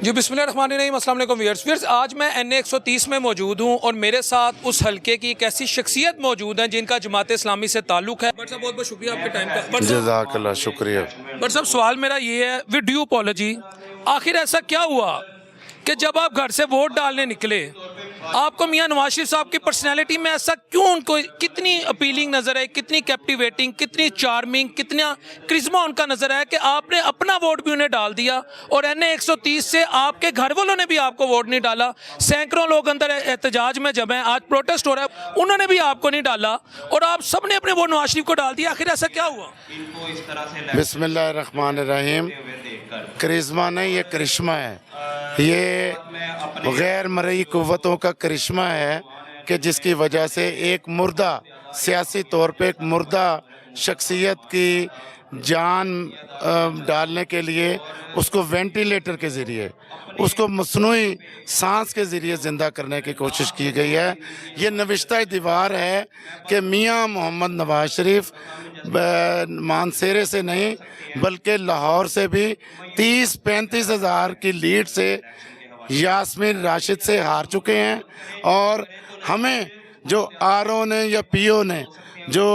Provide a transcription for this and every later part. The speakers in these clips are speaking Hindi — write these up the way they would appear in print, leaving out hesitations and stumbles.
जी बिस्मिल्लाहिर्रहमानिर्रहीम, अस्सलाम वालेकुम व्यूअर्स। आज मैं NA 130 में मौजूद हूँ और मेरे साथ उस हलके की एक ऐसी शख्सियत मौजूद है जिनका जमात इस्लामी से ताल्लुक है। बट साहब बहुत बहुत शुक्रिया आपके टाइम का। जज़ाकल्लाह, शुक्रिया। बट साहब सवाल मेरा ये है, विद ड्यू अपॉलॉजी, आखिर ऐसा क्या हुआ कि जब आप घर से वोट डालने निकले आपको मियां नवाज शरीफ साहब की पर्सनैलिटी में ऐसा क्यों, उनको कितनी अपीलिंग नज़र है, कितनी कैप्टिवेटिंग, कितनी चार्मिंग, कितना क्रिज्मा उनका नज़र है कि आपने अपना वोट भी उन्हें डाल दिया और NA 130 से आपके घर वालों ने भी आपको वोट नहीं डाला। सैकड़ों लोग अंदर एहतजाज में जब हैं, आज प्रोटेस्ट हो रहा है, उन्होंने भी आपको नहीं डाला और आप सब ने अपने वोट नवाज शरीफ को डाल दिया। आखिर ऐसा क्या हुआ? बिस्मिल्लाहिर्रहमानिर्रहीम। करिश्मा नहीं, ये करिश्मा है। ये गैर मरई कुव्वतों का करिश्मा है कि जिसकी वजह से एक मुर्दा, सियासी तौर पे एक मुर्दा शख्सियत की जान डालने के लिए उसको वेंटिलेटर के ज़रिए, उसको मसनूई सांस के ज़रिए ज़िंदा करने की कोशिश की गई है। ये नविश्ता दीवार है कि मियां मोहम्मद नवाज शरीफ मानसेरे से नहीं बल्कि लाहौर से भी 30-35 हज़ार की लीड से यास्मीन राशिद से हार चुके हैं और हमें जो RO ने या PO ने जो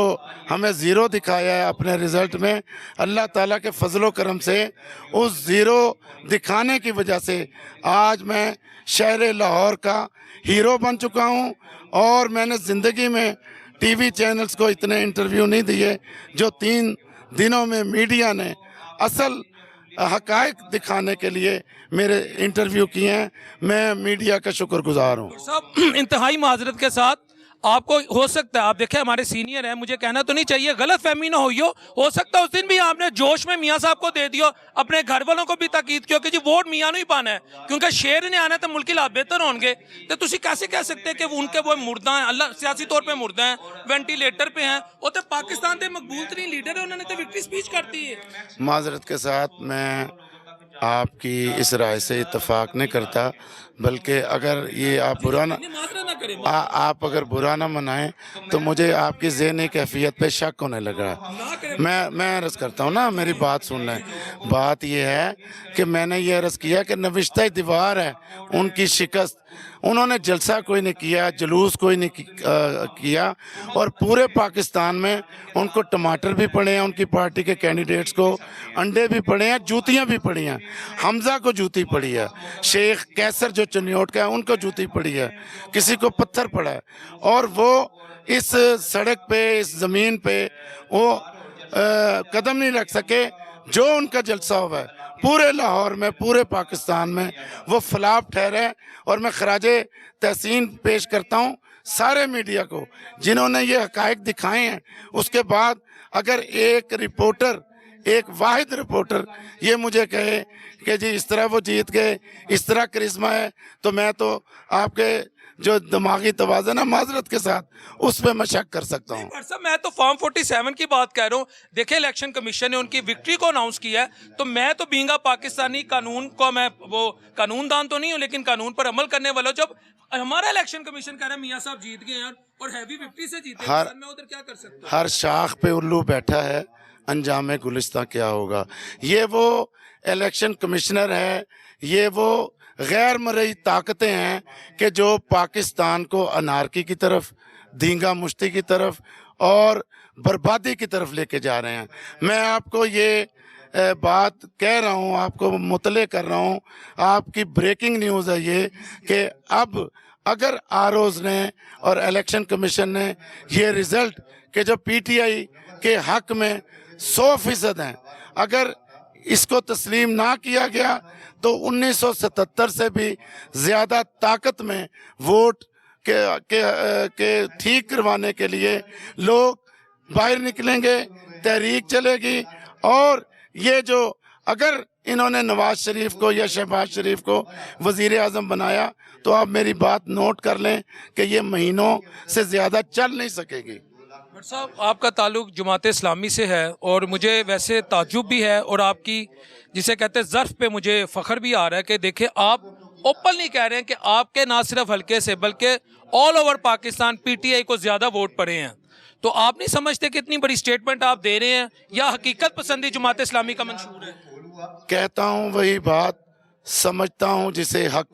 हमें ज़ीरो दिखाया है अपने रिज़ल्ट में, अल्लाह ताला के फजलो करम से उस ज़ीरो दिखाने की वजह से आज मैं शहर लाहौर का हीरो बन चुका हूँ। और मैंने ज़िंदगी में TV चैनल्स को इतने इंटरव्यू नहीं दिए जो 3 दिनों में मीडिया ने असल हकायक दिखाने के लिए मेरे इंटरव्यू किए हैं। मैं मीडिया का शुक्रगुजार हूँ। साहब इंतहाई माजरत के साथ, आपको हो सकता है, आप देखें हमारे सीनियर हैं, मुझे कहना तो नहीं चाहिए, गलत फहमी ना हो सकता है उस दिन भी आपने जोश में मियाँ साहब को दे दियो, अपने घर वालों को भी ताकीद किया कि जी वोट मियाँ नहीं पाना है क्योंकि शेर ने आना है तो मुल्क के हालात बेहतर होंगे। तो तुसी कैसे कह सकते हैं कि उनके वो मुर्दा हैं, अल्लाह सियासी तौर पर मुर्दा हैं, वेंटिलेटर पे हैं, वो तो पाकिस्तान के मकबूल तरीन लीडर है, उन्होंने तो विक्ट्री स्पीच कर दी है। माजरत के साथ मैं आपकी इस राय से इत्तेफाक नहीं करता, बल्कि अगर ये आप बुरा ना आप अगर बुरा ना मनाएं तो मुझे आपकी ज़हनी कैफियत पे शक होने लगा। मैं अर्ज़ करता हूँ ना, मेरी बात सुन लें। बात ये है कि मैंने ये अर्ज़ किया कि नविश्ता दीवार है उनकी शिकस्त। उन्होंने जलसा कोई नहीं किया, जुलूस कोई नहीं किया और पूरे पाकिस्तान में उनको टमाटर भी पड़े हैं, उनकी पार्टी के कैंडिडेट्स को अंडे भी पड़े हैं, जूतियां भी पड़ी हैं। हमजा को जूती पड़ी है, शेख कैसर जो चनियोट का है उनको जूती पड़ी है, किसी को पत्थर पड़ा है और वो इस सड़क पे, इस ज़मीन पे वो कदम नहीं रख सके। जो उनका जलसा हुआ है पूरे लाहौर में, पूरे पाकिस्तान में, वो फ्लॉप ठहरे। और मैं खराजे तहसीन पेश करता हूँ सारे मीडिया को जिन्होंने ये हकायक दिखाए हैं। उसके बाद अगर एक रिपोर्टर, एक वाहिद रिपोर्टर ये मुझे कहे कि जी इस तरह वो जीत गए, इस तरह करिश्मा है, तो मैं तो आपके जो दिमागी तवाज़ुन है माजरत के साथ उस पर मैं शक कर सकता हूँ। मैं तो फॉर्म 47 की बात कह रहा हूँ। देखिए इलेक्शन कमीशन ने उनकी विक्ट्री को अनाउंस किया है, तो मैं तो बींगा पाकिस्तानी कानून को, मैं वो कानूनदान तो नहीं हूँ लेकिन कानून पर अमल करने वाला, जब हमारा इलेक्शन कमीशन कह रहा है मियाँ साहब जीत गए यार और हैवी विक्ट्री से जीते, मैं उधर क्या कर सकता हूँ? हर शाख पे उल्लू बैठा है, अंजाम गुलिस्तां क्या होगा। ये वो इलेक्शन कमिश्नर है, ये वो गैर मरई ताकतें हैं कि जो पाकिस्तान को अनारकी की तरफ, धींगा मुश्ती की तरफ और बर्बादी की तरफ लेके जा रहे हैं। मैं आपको ये बात कह रहा हूँ, आपको मुतले कर रहा हूँ, आपकी ब्रेकिंग न्यूज़ है ये कि अब अगर ROs ने और इलेक्शन कमीशन ने ये रिज़ल्ट कि जो PTI के हक में 100% हैं, अगर इसको तस्लीम ना किया गया तो 1977 से भी ज़्यादा ताकत में वोट के ठीक करवाने के लिए लोग बाहर निकलेंगे, तहरीक चलेगी। और ये जो अगर इन्होंने नवाज शरीफ को या शहबाज शरीफ को वज़ीर आज़म बनाया तो आप मेरी बात नोट कर लें कि ये महीनों से ज़्यादा चल नहीं सकेगी। भट्ट साहब आपका ताल्लुक जमात इस्लामी से है और मुझे वैसे ताज्जुब भी है और आपकी जिसे कहते हैं ज़र्फ़ पे मुझे फ़ख्र भी आ रहा है कि देखिए आप ओपन नहीं कह रहे हैं कि आपके ना सिर्फ हल्के से बल्कि ऑल ओवर पाकिस्तान PTI को ज़्यादा वोट पड़े हैं। तो आप नहीं समझते कि इतनी बड़ी स्टेटमेंट आप दे रहे हैं या हकीकत पसंदी जमात इस्लामी का मंशूर है? कहता हूँ वही बात समझता हूँ जिसे हक,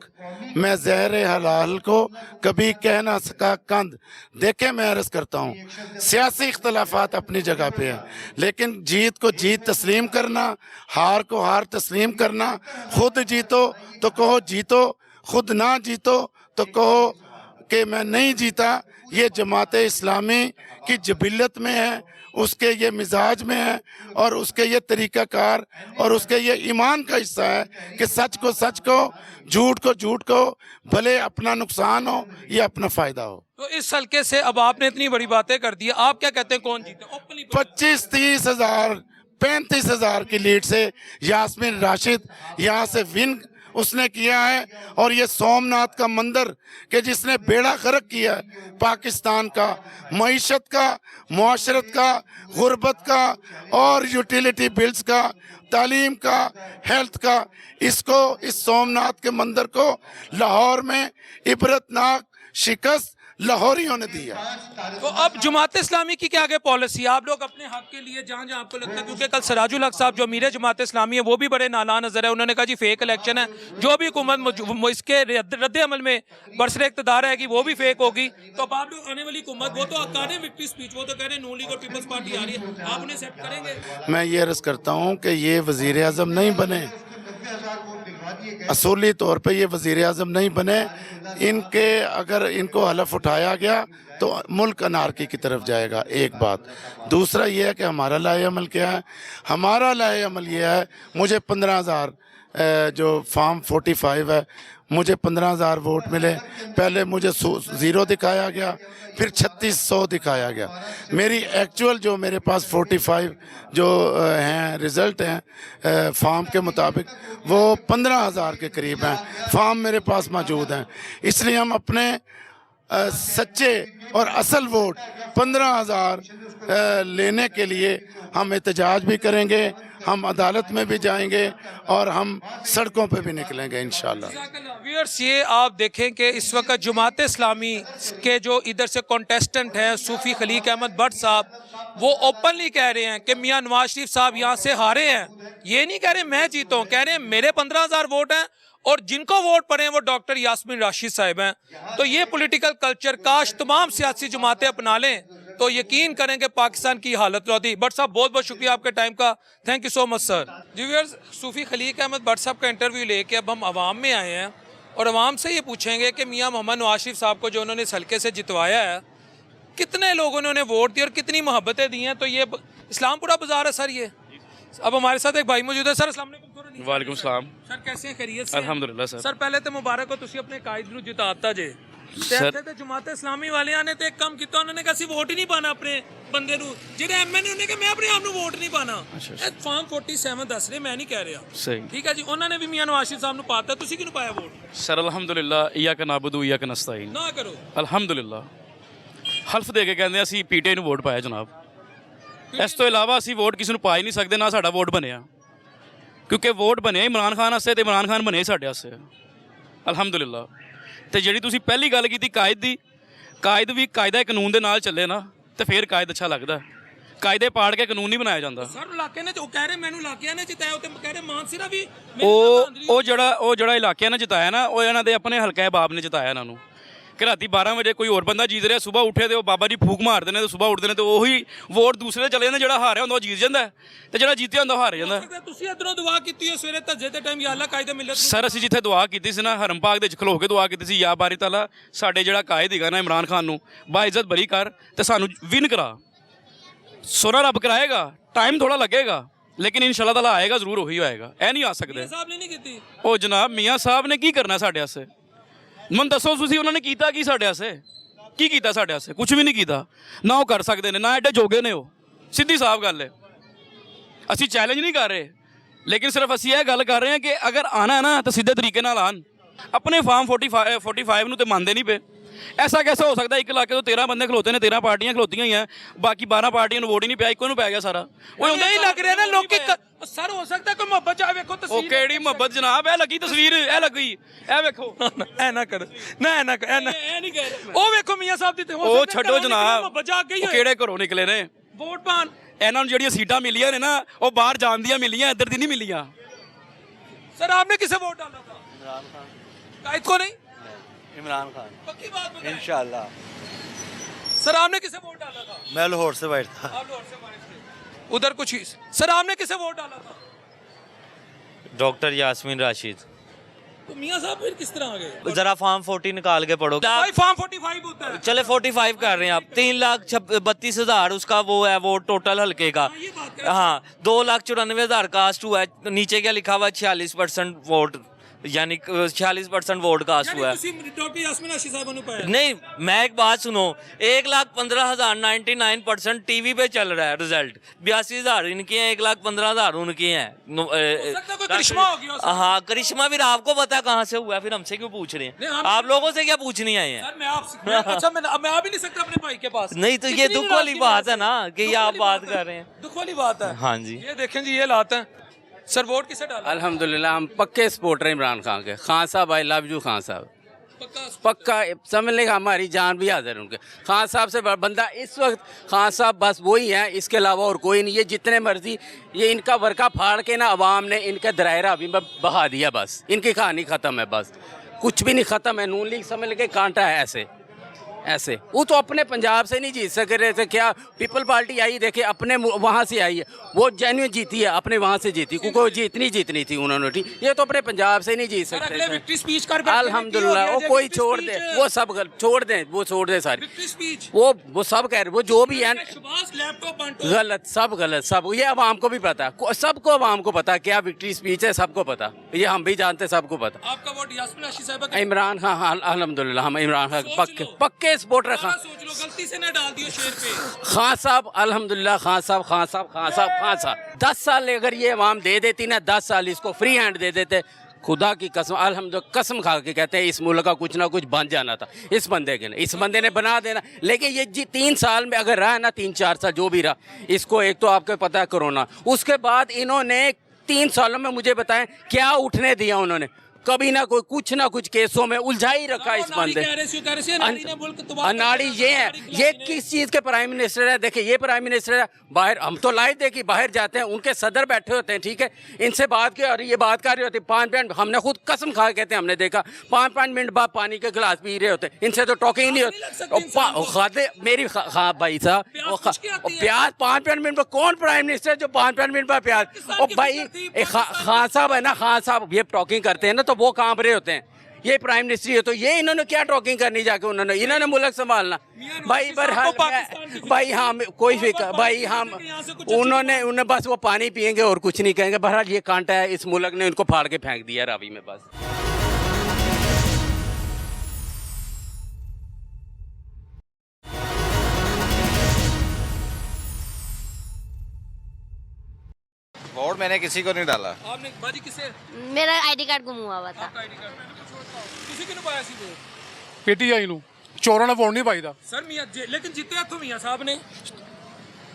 मैं ज़हर हलाल को कभी कह ना सका कंद। देखे मैं अर्ज़ करता हूँ सियासी इख्तलाफात अपनी जगह पे है, लेकिन जीत को जीत तस्लीम करना, हार को हार तस्लीम करना, खुद जीतो तो कहो जीतो, खुद ना जीतो तो कहो कि मैं नहीं जीता, ये जमात इस्लामी की जबिलत में है, उसके ये मिजाज में है और उसके ये तरीक़ाकार और उसके ये ईमान का हिस्सा है कि सच को सच को, झूठ को झूठ को, भले अपना नुकसान हो या अपना फ़ायदा हो। तो इस हल्के से अब आपने इतनी बड़ी बातें कर दी, आप क्या कहते हैं कौन जीते? ओपनली 25-30 हज़ार 35 हज़ार की लीड से यास्मीन राशिद यहाँ से विन उसने किया है। और ये सोमनाथ का मंदिर कि जिसने बेड़ा गर्क किया है पाकिस्तान का, मईशत का, मुआशरत का, गुर्बत का और यूटिलिटी बिल्स का, तालीम का, हेल्थ का, इसको, इस सोमनाथ के मंदिर को लाहौर में इबरतनाक शिकस्त लाहौरियों ने दिया। तो अब जमात इस्लामी की क्या आगे पॉलिसी? आप लोग अपने हक के लिए जहाँ जहाँ आपको लगता है, क्योंकि कल सराजुल हक साहब जो अमीर जमात इस्लामी है वो भी बड़े नाला नजर है, उन्होंने कहा जी फेक इलेक्शन है, जो भी हुकूमत इसके रद्द अमल में बरसरे इक़्तिदार है कि वो भी फेक होगी। तो अब आप लोग आने वाली हुकूमत, वो तो कह रहे हैं विक्ट्री स्पीच, वो तो कह रहे हैं नून लीग और पीपल्स पार्टी आ रही है, आप उन्हें एक्सेप्ट करेंगे? मैं ये अर्ज़ करता हूँ कि ये वज़ीर आज़म नहीं बने, असूली तौर पे ये वज़ीर आज़म नहीं बने। इनके अगर इनको हलफ उठाया गया तो मुल्क अनारकी की तरफ जाएगा, एक बात। दूसरा ये है कि हमारा लाए अमल क्या है? हमारा लाए अमल ये है, मुझे 15,000 जो फॉर्म 45 है, मुझे 15,000 वोट मिले। पहले मुझे 0 दिखाया गया, फिर 3600 दिखाया गया। मेरी एक्चुअल जो मेरे पास 45 जो हैं रिज़ल्ट हैं फॉर्म के मुताबिक, वो 15,000 के करीब हैं, फॉर्म मेरे पास मौजूद हैं। इसलिए हम अपने सच्चे और असल वोट 15,000 लेने के लिए हम एहतजाज भी करेंगे, हम अदालत में भी जाएंगे और हम सड़कों पे भी निकलेंगे इंशाल्लाह। व्यूअर्स, ये आप देखें कि इस वक्त जमात इस्लामी के जो इधर से कॉन्टेस्टेंट हैं सूफ़ी खलीक अहमद भट्ट साहब, वो ओपनली कह रहे हैं कि मियां नवाज शरीफ साहब यहाँ से हारे हैं। ये नहीं कह रहे मैं जीता हूँ, कह रहे हैं मेरे 15,000 वोट हैं और जिनको वोट पड़े हैं वो डॉक्टर यास्मीन राशिद साहब हैं। तो ये पॉलिटिकल कल्चर काश तमाम सियासी जमातें अपना लें तो यकीन करें कि पाकिस्तान की हालत होती। भट्ट साहब बहुत बहुत शुक्रिया आपके टाइम का, thank you so much sir. जी व्यूअर्स, सूफ़ी खलीक अहमद भट्ट साहब का इंटरव्यू लेके अब हम आवाम में आए हैं और आवाम से ये पूछेंगे कि मियां मोहम्मद नवाज शरीफ साहब को जो उन्होंने इस हल्के से जितवाया है, कितने लोगों ने उन्हें वोट दिया और कितनी मोहब्बतें दी हैं। तो ये इस्लामपुरा बाजार है सर ये। अब हमारे साथ एक भाई मौजूद है। सर अस्सलाम वालेकुम। वालेकुम सलाम। सर कैसे हैं, खैरियत से? अल्हम्दुलिल्लाह सर। सर पहले तो मुबारक हो, तुसी अपने कायद नूं जिताता जे। सर ते जमात इस्लामी वालियां ने तो एक काम किया, उन्होंने कहा वोट ही नहीं पाना अपने बंदे नूं, जेडे एमएनए ने कहा मैं अपने आप नूं वोट नहीं पाना। फॉर्म 47 दस रहे, मैं नहीं कह रहा। सही ठीक है जी, उन्होंने भी मियां नवाज शरीफ साहब नूं पाता, तुसी किहनूं पाया वोट? सर अल्हम्दुलिल्लाह, इय्याका नाबुदु इय्याका नस्तईन। ना करो अल्हम्दुलिल्लाह, हल्फ दे के कहंदे ਅਸੀਂ ਪੀਟੀਆਈ ਨੂੰ ਵੋਟ ਪਾਇਆ ਜਨਾਬ। ਇਸ ਤੋਂ ਇਲਾਵਾ ਅਸੀਂ ਵੋਟ ਕਿਸੇ ਨੂੰ ਪਾ ਹੀ ਨਹੀਂ ਸਕਦੇ, ਨਾ ਸਾਡਾ ਵੋਟ ਬਣਿਆ, ਕਿਉਂਕਿ ਵੋਟ ਬਣਿਆ ਇਮਰਾਨ ਖਾਨ ਵਾਸਤੇ ਤੇ ਇਮਰਾਨ ਖਾਨ ਬਣਿਆ ਸਾਡੇ ਵਾਸਤੇ ਅਲਹਮਦੁਲਿਲਾ। ਤੇ ਜਿਹੜੀ ਤੁਸੀਂ ਪਹਿਲੀ ਗੱਲ ਕੀਤੀ ਕਾਇਦ ਦੀ, ਕਾਇਦ ਵੀ ਕਾਇਦਾ ਕਾਨੂੰਨ ਦੇ ਨਾਲ ਚੱਲੇ ਨਾ ਤੇ ਫਿਰ ਕਾਇਦ ਅੱਛਾ ਲੱਗਦਾ। ਕਾਇਦੇ ਪਾੜ ਕੇ ਕਾਨੂੰਨ ਨਹੀਂ ਬਣਾਇਆ ਜਾਂਦਾ। ਸਰ ਇਲਾਕੇ ਨੇ ਉਹ ਕਹਿ ਰਹੇ ਮੈਨੂੰ ਇਲਾਕਿਆਂ ਨੇ ਜਿਤਾਇਆ, ਉਹ ਤੇ ਕਹਿ ਰਹੇ ਮਾਨਸਿਰਾ ਵੀ ਉਹ ਜਿਹੜਾ ਇਲਾਕਿਆਂ ਨੇ ਜਿਤਾਇਆ ਨਾ, ਉਹ ਇਹਨਾਂ ਦੇ ਆਪਣੇ ਹਲਕਾ ਬਾਬ ਨੇ ਜਿਤਾਇਆ ਇਹਨਾਂ ਨੂੰ। ਕਿ ਰਾਤੀ 12 ਵਜੇ ਕੋਈ ਹੋਰ ਬੰਦਾ ਜੀਤ ਰਿਹਾ, ਸਵੇਰ ਉੱਠੇ ਤੇ ਉਹ ਬਾਬਾ ਜੀ ਫੂਕ ਮਾਰਦੇ ਨੇ ਤੇ ਸਵੇਰ ਉੱਠਦੇ ਨੇ ਤੇ ਉਹੀ ਵੋਟ ਦੂਸਰੇ ਦੇ ਚਲੇ ਜਾਂਦੇ। ਜਿਹੜਾ ਹਾਰਿਆ ਹੁੰਦਾ ਉਹ ਜੀਤ ਜਾਂਦਾ ਤੇ ਜਿਹੜਾ ਜਿੱਤਿਆ ਹੁੰਦਾ ਉਹ ਹਾਰ ਜਾਂਦਾ। ਤੁਸੀਂ ਇਧਰੋਂ ਦੁਆ ਕੀਤੀ ਹੈ ਸਵੇਰੇ ਧੱਜੇ ਤੇ ਟਾਈਮ, ਯਾ ਅੱਲਾ ਕਾਇਦੇ ਮਿਲਤ। ਸਰ ਅਸੀਂ ਜਿੱਥੇ ਦੁਆ ਕੀਤੀ ਸੀ ਨਾ, ਹਰਮ ਪਾਕ ਦੇ ਵਿੱਚ ਖਲੋ ਕੇ ਦੁਆ ਕੀਤੀ ਸੀ, ਯਾ ਬਾਰੀ ਤਾਲਾ ਸਾਡੇ ਜਿਹੜਾ ਕਾਇਦ ਹੈਗਾ ਨਾ ਇਮਰਾਨ ਖਾਨ ਨੂੰ ਬਾਇਜ਼ਤ ਬਰੀ ਕਰ ਤੇ ਸਾਨੂੰ ਵਿਨ ਕਰਾ। ਸੋਨਾ ਰੱਬ ਕਰਾਏਗਾ, ਟਾਈਮ ਥੋੜਾ ਲੱਗੇਗਾ ਲੇਕਿਨ ਇਨਸ਼ਾਅੱਲਾ ਤਾਲਾ ਆਏਗਾ, ਜ਼ਰੂਰ ਉਹੀ ਹੋਏਗਾ। ਇਹ ਨਹੀਂ ਆ ਸਕਦੇ ਸਾਹਿਬ ਨੇ ਨਹੀਂ ਕੀਤੀ। ਉਹ ਜਨਾਬ ਮੀਆਂ ਸਾਹਿਬ ਨੇ ਕੀ ਕਰਨਾ ਸਾਡੇ ਵਾਸਤੇ? ਮੈਨੂੰ ਦੱਸੋ ਤੁਸੀਂ, ਉਹਨਾਂ ਨੇ ਕੀਤਾ ਕੀ ਸਾਡੇ ਵਾਸਤੇ? ਕੀ ਕੀਤਾ ਸਾਡੇ ਵਾਸਤੇ? ਕੁਝ ਵੀ ਨਹੀਂ ਕੀਤਾ। ਨਾ ਉਹ ਕਰ ਸਕਦੇ ਨੇ, ਨਾ ਐਡੇ ਜੋਗੇ ਨੇ ਉਹ, ਸਿੱਧੀ ਸਾਫ਼ ਗੱਲ ਹੈ। ਅਸੀਂ ਚੈਲੰਜ ਨਹੀਂ ਕਰ ਰਹੇ, ਲੇਕਿਨ ਸਿਰਫ ਅਸੀਂ ਇਹ ਗੱਲ ਕਰ ਰਹੇ ਹਾਂ ਕਿ ਅਗਰ ਆਣਾ ਨਾ ਤਾਂ ਸਿੱਧੇ ਤਰੀਕੇ ਨਾਲ ਆਣ। ਆਪਣੇ ਫਾਰਮ 45 ਨੂੰ ਤੇ ਮੰਨਦੇ ਨਹੀਂ ਪਏ। ਐਸਾ कैसे हो सकता है? एक इलाके ਤੋਂ 13 ਬੰਦੇ ਖਲੋਤੇ ਨੇ, 13 ਪਾਰਟੀਆਂ ਖਲੋਤੀਆਂ ਹੀ ਆ, ਬਾਕੀ 12 ਪਾਰਟੀਆਂ ਨੂੰ ਵੋਟ ਹੀ ਨਹੀਂ ਪਿਆ, ਇੱਕੋ ਨੂੰ ਪੈ ਗਿਆ ਸਾਰਾ। ਉਹ ਨਹੀਂ ਲੱਗ ਰਿਹਾ ਨਾ ਲੋਕੀ ਸਰ, ਹੋ ਸਕਦਾ ਕੋਈ ਮੁਹੱਬਤ ਚ ਵੇਖੋ ਤਸਵੀਰ। ਉਹ ਕਿਹੜੀ ਮੁਹੱਬਤ ਜਨਾਬ? ਇਹ ਲੱਗੀ ਤਸਵੀਰ, ਇਹ ਲੱਗੀ, ਇਹ ਵੇਖੋ। ਐ ਨਾ ਕਰ, ਨਾ ਐ ਨਾ ਕਰ, ਐ ਨਹੀਂ ਕਹਿ ਰਿਹਾ। ਉਹ ਵੇਖੋ ਮੀਆਂ ਸਾਹਿਬ ਦੀ, ਉਹ ਛੱਡੋ ਜਨਾਬ, ਉਹ ਕਿਹੜੇ ਘਰੋਂ ਨਿਕਲੇ ਨੇ ਵੋਟ ਪਾਣ। ਇਹਨਾਂ ਨੂੰ ਜਿਹੜੀਆਂ ਸੀਟਾਂ ਮਿਲੀਆਂ ਨੇ ਨਾ, ਉਹ ਬਾਹਰ ਜਾਣ ਦੀਆਂ ਮਿਲੀਆਂ, ਇੱਧਰ ਦੀ ਨਹੀਂ ਮਿਲੀਆਂ। सर आपने किसे वोट डाला था? इमरान खान। कायद को नहीं? इमरान खान पक्की बात बताएं। इंशाल्लाह। सर आपने किसे वोट डाला था? मैं लाहौर से बैठ था। आप लाहौर से बारिश थे। उधर कुछ ही। सर आपने किसे वोट डाला था? डॉक्टर यास्मीन राशिद। तो मियां साहब फिर किस तरह आ गए? जरा फॉर्म 40 निकाल के पढ़ो। भाई फॉर्म 45 होता है। चले 45 कर रहे हैं आप। 3,32,000 उसका वो है वोट टोटल हल्के का। ये बात करें। हाँ 2,94,000 कास्ट हुआ है। नीचे क्या लिखा हुआ है 46% वोट, यानी 46% वोट कास्ट हुआ है। डॉक्टर यास्मीन राशिद साहब ने पाया। नहीं मैं एक बात सुनो, 1,15,000 99% टीवी पे चल रहा है रिजल्ट। 82,000 इनके हैं, 1,15,000 उनके हैं। सकता है कोई करिश्मा हो गया उसमें। हाँ करिश्मा फिर आपको पता है कहाँ से हुआ है, फिर हमसे क्यों पूछ रहे नहीं, हैं? हम- आप लोगों से क्या पूछनी आए हैं? सर मैं आपसे अच्छा मैं आ भी नहीं सकता अपने भाई के पास। नहीं तो ये इतनी दुख वाली नाराजगी बात है वजह ना से। कि दुख ये आप वाली बात है। कर रहे हैं। दुख वाली बात है। हाँ जी। ये देखें जी ये लाते हैं। सर वोट किसे डाला? अल्हम्दुलिल्लाह हम पक्के सपोर्टर हैं इमरान खान के। खान साहब आई लव यू खान साहब। पक्का पक्का समझ लेगा, हमारी जान भी हाजिर है उनके। खान साहब से बड़ा बंदा इस वक्त खान साहब बस वही हैं, इसके अलावा और कोई नहीं। ये जितने मर्जी ये इनका वर्का फाड़ के ना अवाम ने इनका दायरा अभी बहा दिया। बस इनकी कहानी ख़त्म है, बस कुछ भी नहीं ख़त्म है। नून लीग समझ के कांटा है ऐसे ऐसे। वो तो अपने पंजाब से नहीं जीत सक रहे थे। क्या पीपल पार्टी आई, देखे अपने वहाँ से आई है, वो जेन्युइन जीती है, अपने वहाँ से जीती, क्योंकि वो जीतनी थी उन्होंने। ठीक, ये तो अपने पंजाब से नहीं जीत सकते थे। विक्ट्री स्पीच कर अल्हम्दुलिल्लाह वो कोई छोड़ दे, वो सब छोड़ दें, वो छोड़ दे सारी। विक्ट्री स्पीच वो सब कह रहे, वो जो भी है सुभाष लैपटॉप बांटो। गलत, सब गलत, सब। ये अवाम को भी पता है, सबको अवाम को पता है क्या विक्ट्री स्पीच है, सबको पता। ये हम भी जानते, सबको पता। आपका वोट यास्मीन राशिद साहब का। इमरान खान, हाँ अल्हम्दुलिल्लाह हम इमरान खान सोच लो। पक्के सपोर्टर। सारा खान सोच लो, गलती से ना डाल दियो शेर पे। खान साहब अल्हम्दुलिल्लाह, खान साहब 10 साल अगर ये अवाम दे देती ना, 10 साल इसको फ्री हैंड दे देते, खुदा की कसम अल्हम्दुलिल्लाह कसम खा के कहते हैं इस मुल्क का कुछ ना कुछ बन जाना था इस बंदे के। इस बंदे ने बना देना। लेकिन ये 3 साल में अगर रहा ना, 3-4 साल जो भी रहा, इसको एक तो आपको पता है कोरोना, उसके बाद इन्होंने 3 सालों में मुझे बताएं क्या उठने दिया उन्होंने? कभी ना कोई कुछ ना कुछ केसों में उलझा ही रखा इस बंदे। अनाड़ी ये है, ये किस चीज़ के प्राइम मिनिस्टर है? देखिए ये प्राइम मिनिस्टर है, बाहर हम तो लाइव देखिए, बाहर जाते हैं उनके सदर बैठे होते हैं, ठीक है, इनसे बात की और ये बात कर रहे होते हैं 5 मिनट। हमने खुद कसम खा कहते हैं, हमने देखा 5-5 मिनट बाद पानी के गिलास पी रहे होते हैं, इनसे तो टॉकिंग नहीं होती। खाते मेरी हाँ भाई साहब, प्याज 5-5 मिनट में कौन प्राइम मिनिस्टर जो 5-5 मिनट बाद प्याज? और भाई खान साहब है ना, खान साहब ये टॉकिंग करते हैं ना तो वो कांप रहे होते हैं। ये प्राइम मिनिस्टर है तो ये इन्होंने क्या टॉकिंग करनी जाके, इन्होंने मुल्क संभालना। भाई बहरहाल भाई हम कोई फिक्र भाई हम उन्होंने बस वो पानी पियेंगे और कुछ नहीं कहेंगे। बहरहाल ये कांटा है इस मुल्क ने, इनको फाड़ के फेंक दिया रावी में बस। वोट मैंने किसी को नहीं डाला। आपने बाजी किसे? मेरा आईडी कार्ड गुम हुआ था। आपका आईडी कार्ड किसी को नहीं पाया सी वोट? ਪੀਟੀਆਈ ਨੂੰ ਚੋਰਾਂ ਨਾਲ ਵੋਟ ਨਹੀਂ ਪਾਈਦਾ सर मियां लेकिन जीते हथों मियां साहब ने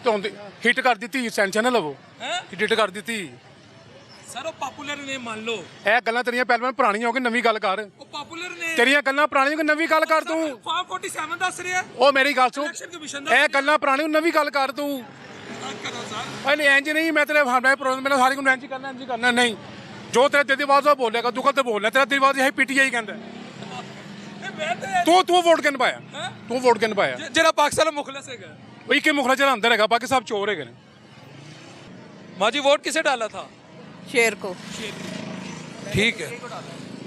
ਤਾਂ ਹਿੱਟ ਕਰ ਦਿੱਤੀ। ਟੈਨਸ਼ਨ ਨਾ ਲਵੋ, हैं ਹਿੱਟ ਕਰ ਦਿੱਤੀ। सर वो पॉपुलर ने मान लो, ਇਹ ਗੱਲਾਂ ਤੇਰੀਆਂ ਪਹਿਲਾਂ ਪੁਰਾਣੀਆਂ ਹੋ ਗਈ, ਨਵੀਂ ਗੱਲ ਕਰ। वो पॉपुलर ने ਤੇਰੀਆਂ ਗੱਲਾਂ ਪੁਰਾਣੀਆਂ ਹੋ ਗਈ, ਨਵੀਂ ਗੱਲ ਕਰ ਤੂੰ। फॉर्म 47 दस रहे हैं ਉਹ ਮੇਰੀ ਗੱਲ ਸੁਣ, इलेक्शन कमीशन ਇਹ ਗੱਲਾਂ ਪੁਰਾਣੀਆਂ ਨਵੀਂ ਗੱਲ ਕਰ ਤੂੰ। सर ਨਹੀਂ ਇੰਜ ਨਹੀਂ, ਮੈਂ ਤੇਰੇ ਹਮਾਰੇ ਪ੍ਰੋਗਰਾਮ ਮੇਰਾ ਸਾਰੀ ਨੂੰ ਇੰਜ ਕਰਨਾ ਨਹੀਂ। ਜੋ ਤੇਰੇ ਦਿਲ ਦੀ ਆਵਾਜ਼ ਉਹ ਬੋਲੇਗਾ, ਤੂੰ ਕਦ ਬੋਲਣਾ, ਤੇਰਾ ਦਿਲ ਦੀ ਆਵਾਜ਼ ਇਹ ਪੀਟੀਆਈ ਕਹਿੰਦਾ। ਤੂੰ ਵੋਟ ਕਿਨ ਪਾਇਆ? ਤੂੰ ਵੋਟ ਕਿਨ ਪਾਇਆ? जरा पाकिस्तान में मुखलस है ਉਹ ਇੱਕ ਮੁਖਲਾ ਜਿਹੜਾ ਅੰਦਰ ਹੈਗਾ, ਬਾਕੀ ਸਭ ਚੋਰ ਹੈਗੇ ਨੇ। माजी वोट किसे डाला था? शेर को। ठीक है,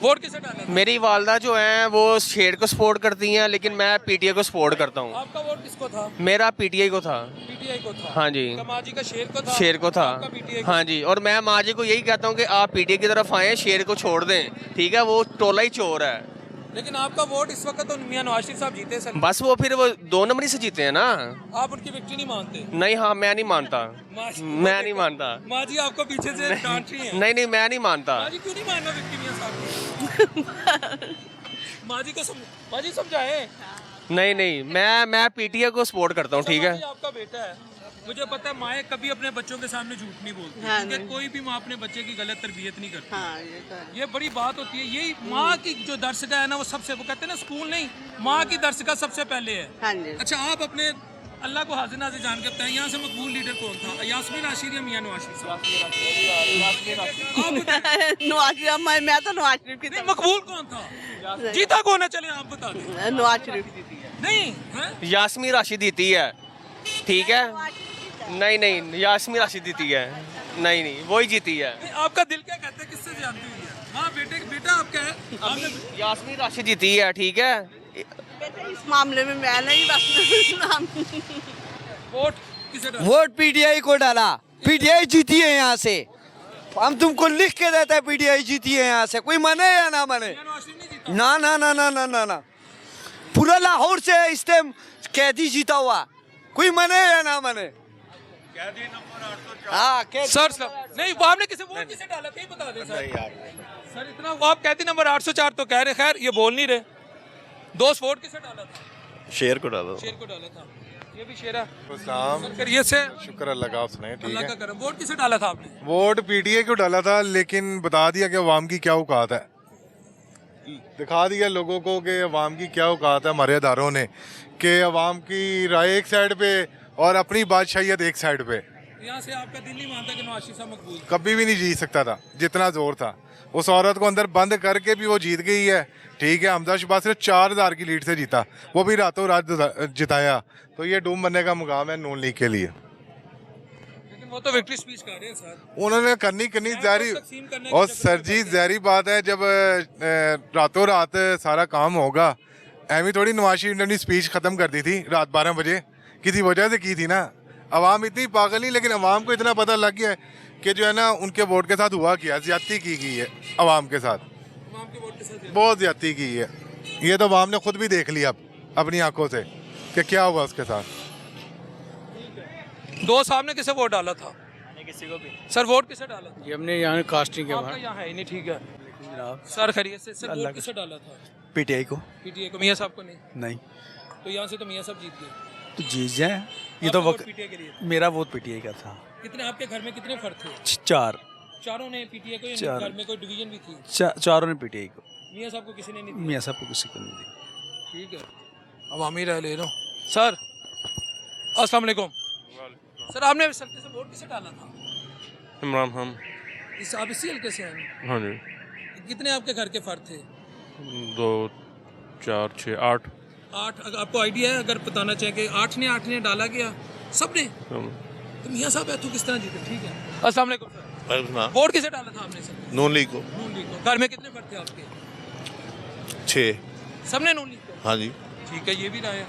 वोट किसे डाला था? मेरी वालदा जो है वो शेर को सपोर्ट करती हैं, लेकिन मैं पीटीआई को सपोर्ट करता हूँ। आपका वोट किसको था? मेरा पीटीआई को था। पीटीआई को था। हाँ जी। माजी का शेर को था। शेर को था। आपका PTI को। हाँ जी, और मैं माँ जी को यही कहता हूँ कि आप पीटीआई की तरफ आए, शेर को छोड़ दें, ठीक है, वो टोला ही चोर है। लेकिन आपका वोट इस वक्त तो मियां नवाज शरीफ साहब जीते सर। बस वो फिर वो 2 नंबरी से जीते हैं ना। आप उनकी विक्ट्री नहीं मानते? नहीं, हाँ मैं नहीं मानता, मैं नहीं मानता। माँ जी आपको पीछे से डांट रही हैं। नहीं मैं नहीं मानता। माँ जी क्यों नहीं मानना विक्ट्री मियां साहब को? माँ जी को माँ जी समझाए। नहीं मैं पीटीआई को सपोर्ट करता हूँ, ठीक है। आपका बेटा है, मुझे पता है माएँ कभी अपने बच्चों के सामने झूठ नहीं बोलती, हाँ, क्योंकि नहीं। कोई भी माँ अपने बच्चे की गलत तरबियत नहीं करती। हाँ ये तो है। ये बड़ी बात होती है। यही माँ की जो दर्शगा है ना, वो सबसे, वो कहते हैं ना स्कूल नहीं, माँ की दर्शगा सबसे पहले है। हाँ जी। अच्छा आप अपने अल्लाह को हाजिर नाज़िर जान के बताएं, यहाँ से मकबूल लीडर कौन था, यास्मीन राशिद या मियां नवाज शरीफ साहब? नवाज शरीफ मैं तो नवाज शरीफ की नहीं, मकबूल कौन था, जीता कौन है, चले आप बता दें। नवाज शरीफ नहीं हैं? यास्मीन राशिद जीती है, ठीक है। नहीं नहीं, यास्मीन राशिद जीती है, नहीं नहीं, वही जीती है। नहीं, आपका दिल क्या कहता है, किससे जानती हुई है? हाँ बेटा आपका है, आपने यास्मीन राशिद जीती है, ठीक है। इस मामले में मैं नहीं बस वोट किसे डाला? वोट पीटीआई को डाला, पीटीआई जीती है यहाँ से। हम तुमको लिख के देते हैं पीटीआई जीती है यहाँ से, कोई माने या ना माने। मियां नवाज शरीफ नहीं जीता? ना ना ना ना ना ना ना, पूरा लाहौर से इस टाइम कैदी जीता हुआ, कोई माने या ना माने। हाँ सर नहीं, वो आपने किसे वोट किसे डाला था, ये बता दें सर। सर इतना वो आप कहते नंबर 804 तो कह रहे, खैर ये बोल नहीं रहे। दोस्त वोट किसे डाला था? शेर को डालो। शेर को डाला था, ये भी शेर है। सलाम, करिए से शुक्र अल्लाह का, आप सुनाए ठीक अल्लाह है। का करम। वोट किसे डाला था आपने? वोट पीटीआई को डाला था, लेकिन बता दिया कि अवाम की क्या औकात है, दिखा दिया लोगों को कि अवाम की क्या औकात है हमारे अदारों ने, कि अवाम की राय एक साइड पे और अपनी बादशाहियत एक साइड पे। यहाँ से आपका दिल नहीं मानता कि नवाज शरीफ साहब मकबूल? कभी भी नहीं जीत सकता था, जितना जोर था। उस औरत को अंदर बंद करके भी वो जीत गई है, ठीक है। हमजा शुबा सिर्फ 4000 की लीड से जीता, वो भी रातों रात जिताया। तो ये डूम बनने का मुकाम है नून लीग के लिए। लेकिन वो तो विक्ट्री स्पीच कर रहे हैं सर। उन्होंने करनी जहरी, तकसीम करने और के चक्कर सर जी जहरी बात है, जब रातों रात सारा काम होगा, एमी थोड़ी नवाज शरीफ ने अपनी स्पीच ख़त्म कर दी थी रात 12 बजे, किसी वजह से की थी ना। अवाम इतनी पागल नहीं, लेकिन अवाम को इतना पता लग गया है कि जो है ना उनके वोट के साथ हुआ किया, ज्यादती की गई है अवाम के साथ, अवाम के वोट के साथ। बहुत ज्यादती की है। ये तो अवाम ने खुद भी देख लिया अब अपनी आंखों से कि क्या हुआ उसके साथ। दो साहब ने किसे वोट डाला था? किसी को भी सर वोट किसे डाला था? ये हमने यहाँ कास्टिंग आपका यहाँ है ही नहीं, ठीक है सर। खैरियत से सर, वोट किसे डाला था? पीटीआई को पीटीए को। मियां साहब को नहीं? नहीं तो यहाँ से तो मियां साहब जीत गए। तो जीत जाए, ये आपका तो वोट वक्त पीटीए के लिए? मेरा वोट पीटीआई का था। कितने आपके घर में कितने फर्क थे? 4 चारों ने पीटीए को, या चार। घर में कोई डिवीजन भी थी? चारों ने पीटीआई को, मियां साहब को किसी ने नहीं दिया? मियाँ साहब को किसी को नहीं दी। ठीक है, अवामी राय ले लो। सर अस्सलाम वालेकुम। सर आपने हल्के से वोट किसे डाला था? इमरान खान। आप इसी हल्के से हैं? हाँ जी। कितने आपके घर के फर्क थे? 2 4 6 8। 8। अगर आपको आइडिया है, अगर बताना चाहें कि 8 ने डाला गया सब ने, तो मियां साहब है तो किस तरह जीते? ठीक है, अस्सलाम वालेकुम सर। वोट किसे डाला था आपने सर? नून लीग को। नून लीग को। घर में कितने फर्क थे आपके? 6। सबने नून लीग को? हाँ जी। ठीक है, ये भी राय है।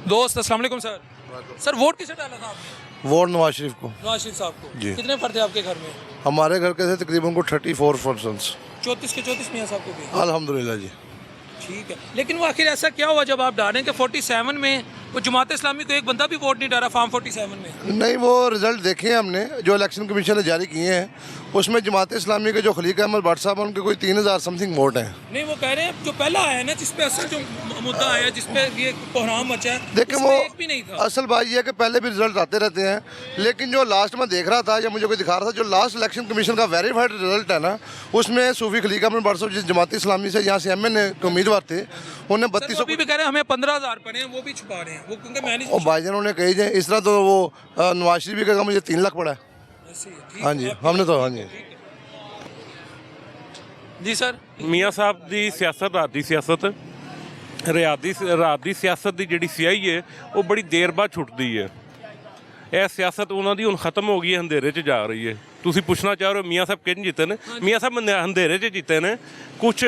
दोस्त अस्सलाम वालेकुम सर। सर वोट किसे डाला था आपने? वोट नवाज शरीफ को। नवाज शरीफ साहब को। जी। कितने फर्क थे आपके घर में? हमारे घर के थे तकरीबन को 34%। 34 के 34 मियां साहब को भी। अल्हम्दुलिल्लाह जी। ठीक है, लेकिन वो आखिर ऐसा क्या हुआ जब आप डालें कि 47 में वो जमात इस्लामी को एक बंदा भी वोट नहीं डाला फॉर्म 47 में? नहीं, वो रिजल्ट देखे हैं हमने जो इलेक्शन कमीशन ने जारी किए हैं, उसमें जमात इस्लामी के जो खलीक अहमद भट्ट साहब हैं उनके कोई 3000 समथिंग वोट हैं। नहीं, वो कह रहे हैं जो पहला आया है ना, जिस पे असल जो मुद्दा आया, जिस पे ये कोहराम मचा है, देखिए उसमें वो एक भी नहीं था। असल बात यह है कि पहले भी रिजल्ट आते रहते हैं, लेकिन जो लास्ट में देख रहा था या मुझे कोई दिखा रहा था, जो लास्ट इलेक्शन कमीशन का वेरीफाइड रिजल्ट है ना, उसमें सूफी खलीक अहमद भट्ट साहब जिस जमात इस्लामी से यहाँ से MN के उम्मीदवार थे, उन्हें सर, 3200 वो भी कह रहे हैं हमें 15,000 पड़े हैं, वो भी छुपा रहे हैं वो, क्योंकि मैंने और भाईजान ने कही जाए इस तरह, तो वो नवाज शरीफ भी कहेगा मुझे 3 लाख पड़ा है। हाँ जी, हमने तो हाँ जी जी सर। ਮੀਆਂ ਸਾਹਿਬ ਦੀ ਸਿਆਸਤ ਰਾਤ ਦੀ ਸਿਆਸਤ ਰਾਤ ਦੀ ਸਿਆਸਤ ਦੀ ਜਿਹੜੀ ਸਿਆਹੀ ਹੈ ਉਹ ਬੜੀ ਦੇਰ ਬਾਅਦ ਛੁੱਟਦੀ ਹੈ। ਇਹ ਸਿਆਸਤ ਉਹਨਾਂ ਦੀ ਹੁਣ ਖਤਮ ਹੋ ਗਈ ਹੈ, ਅੰਧੇਰੇ 'ਚ ਜਾ ਰਹੀ ਹੈ। ਤੁਸੀਂ ਪੁੱਛਣਾ ਚਾਹ ਰਹੇ ਹੋ ਮੀਆਂ ਸਾਹਿਬ ਕਿਹਨ ਜਿੱਤੇ ਨੇ? ਮੀਆਂ ਸਾਹਿਬ ਅੰਧੇਰੇ 'ਚ ਜਿੱਤੇ ਨੇ ਕੁਛ,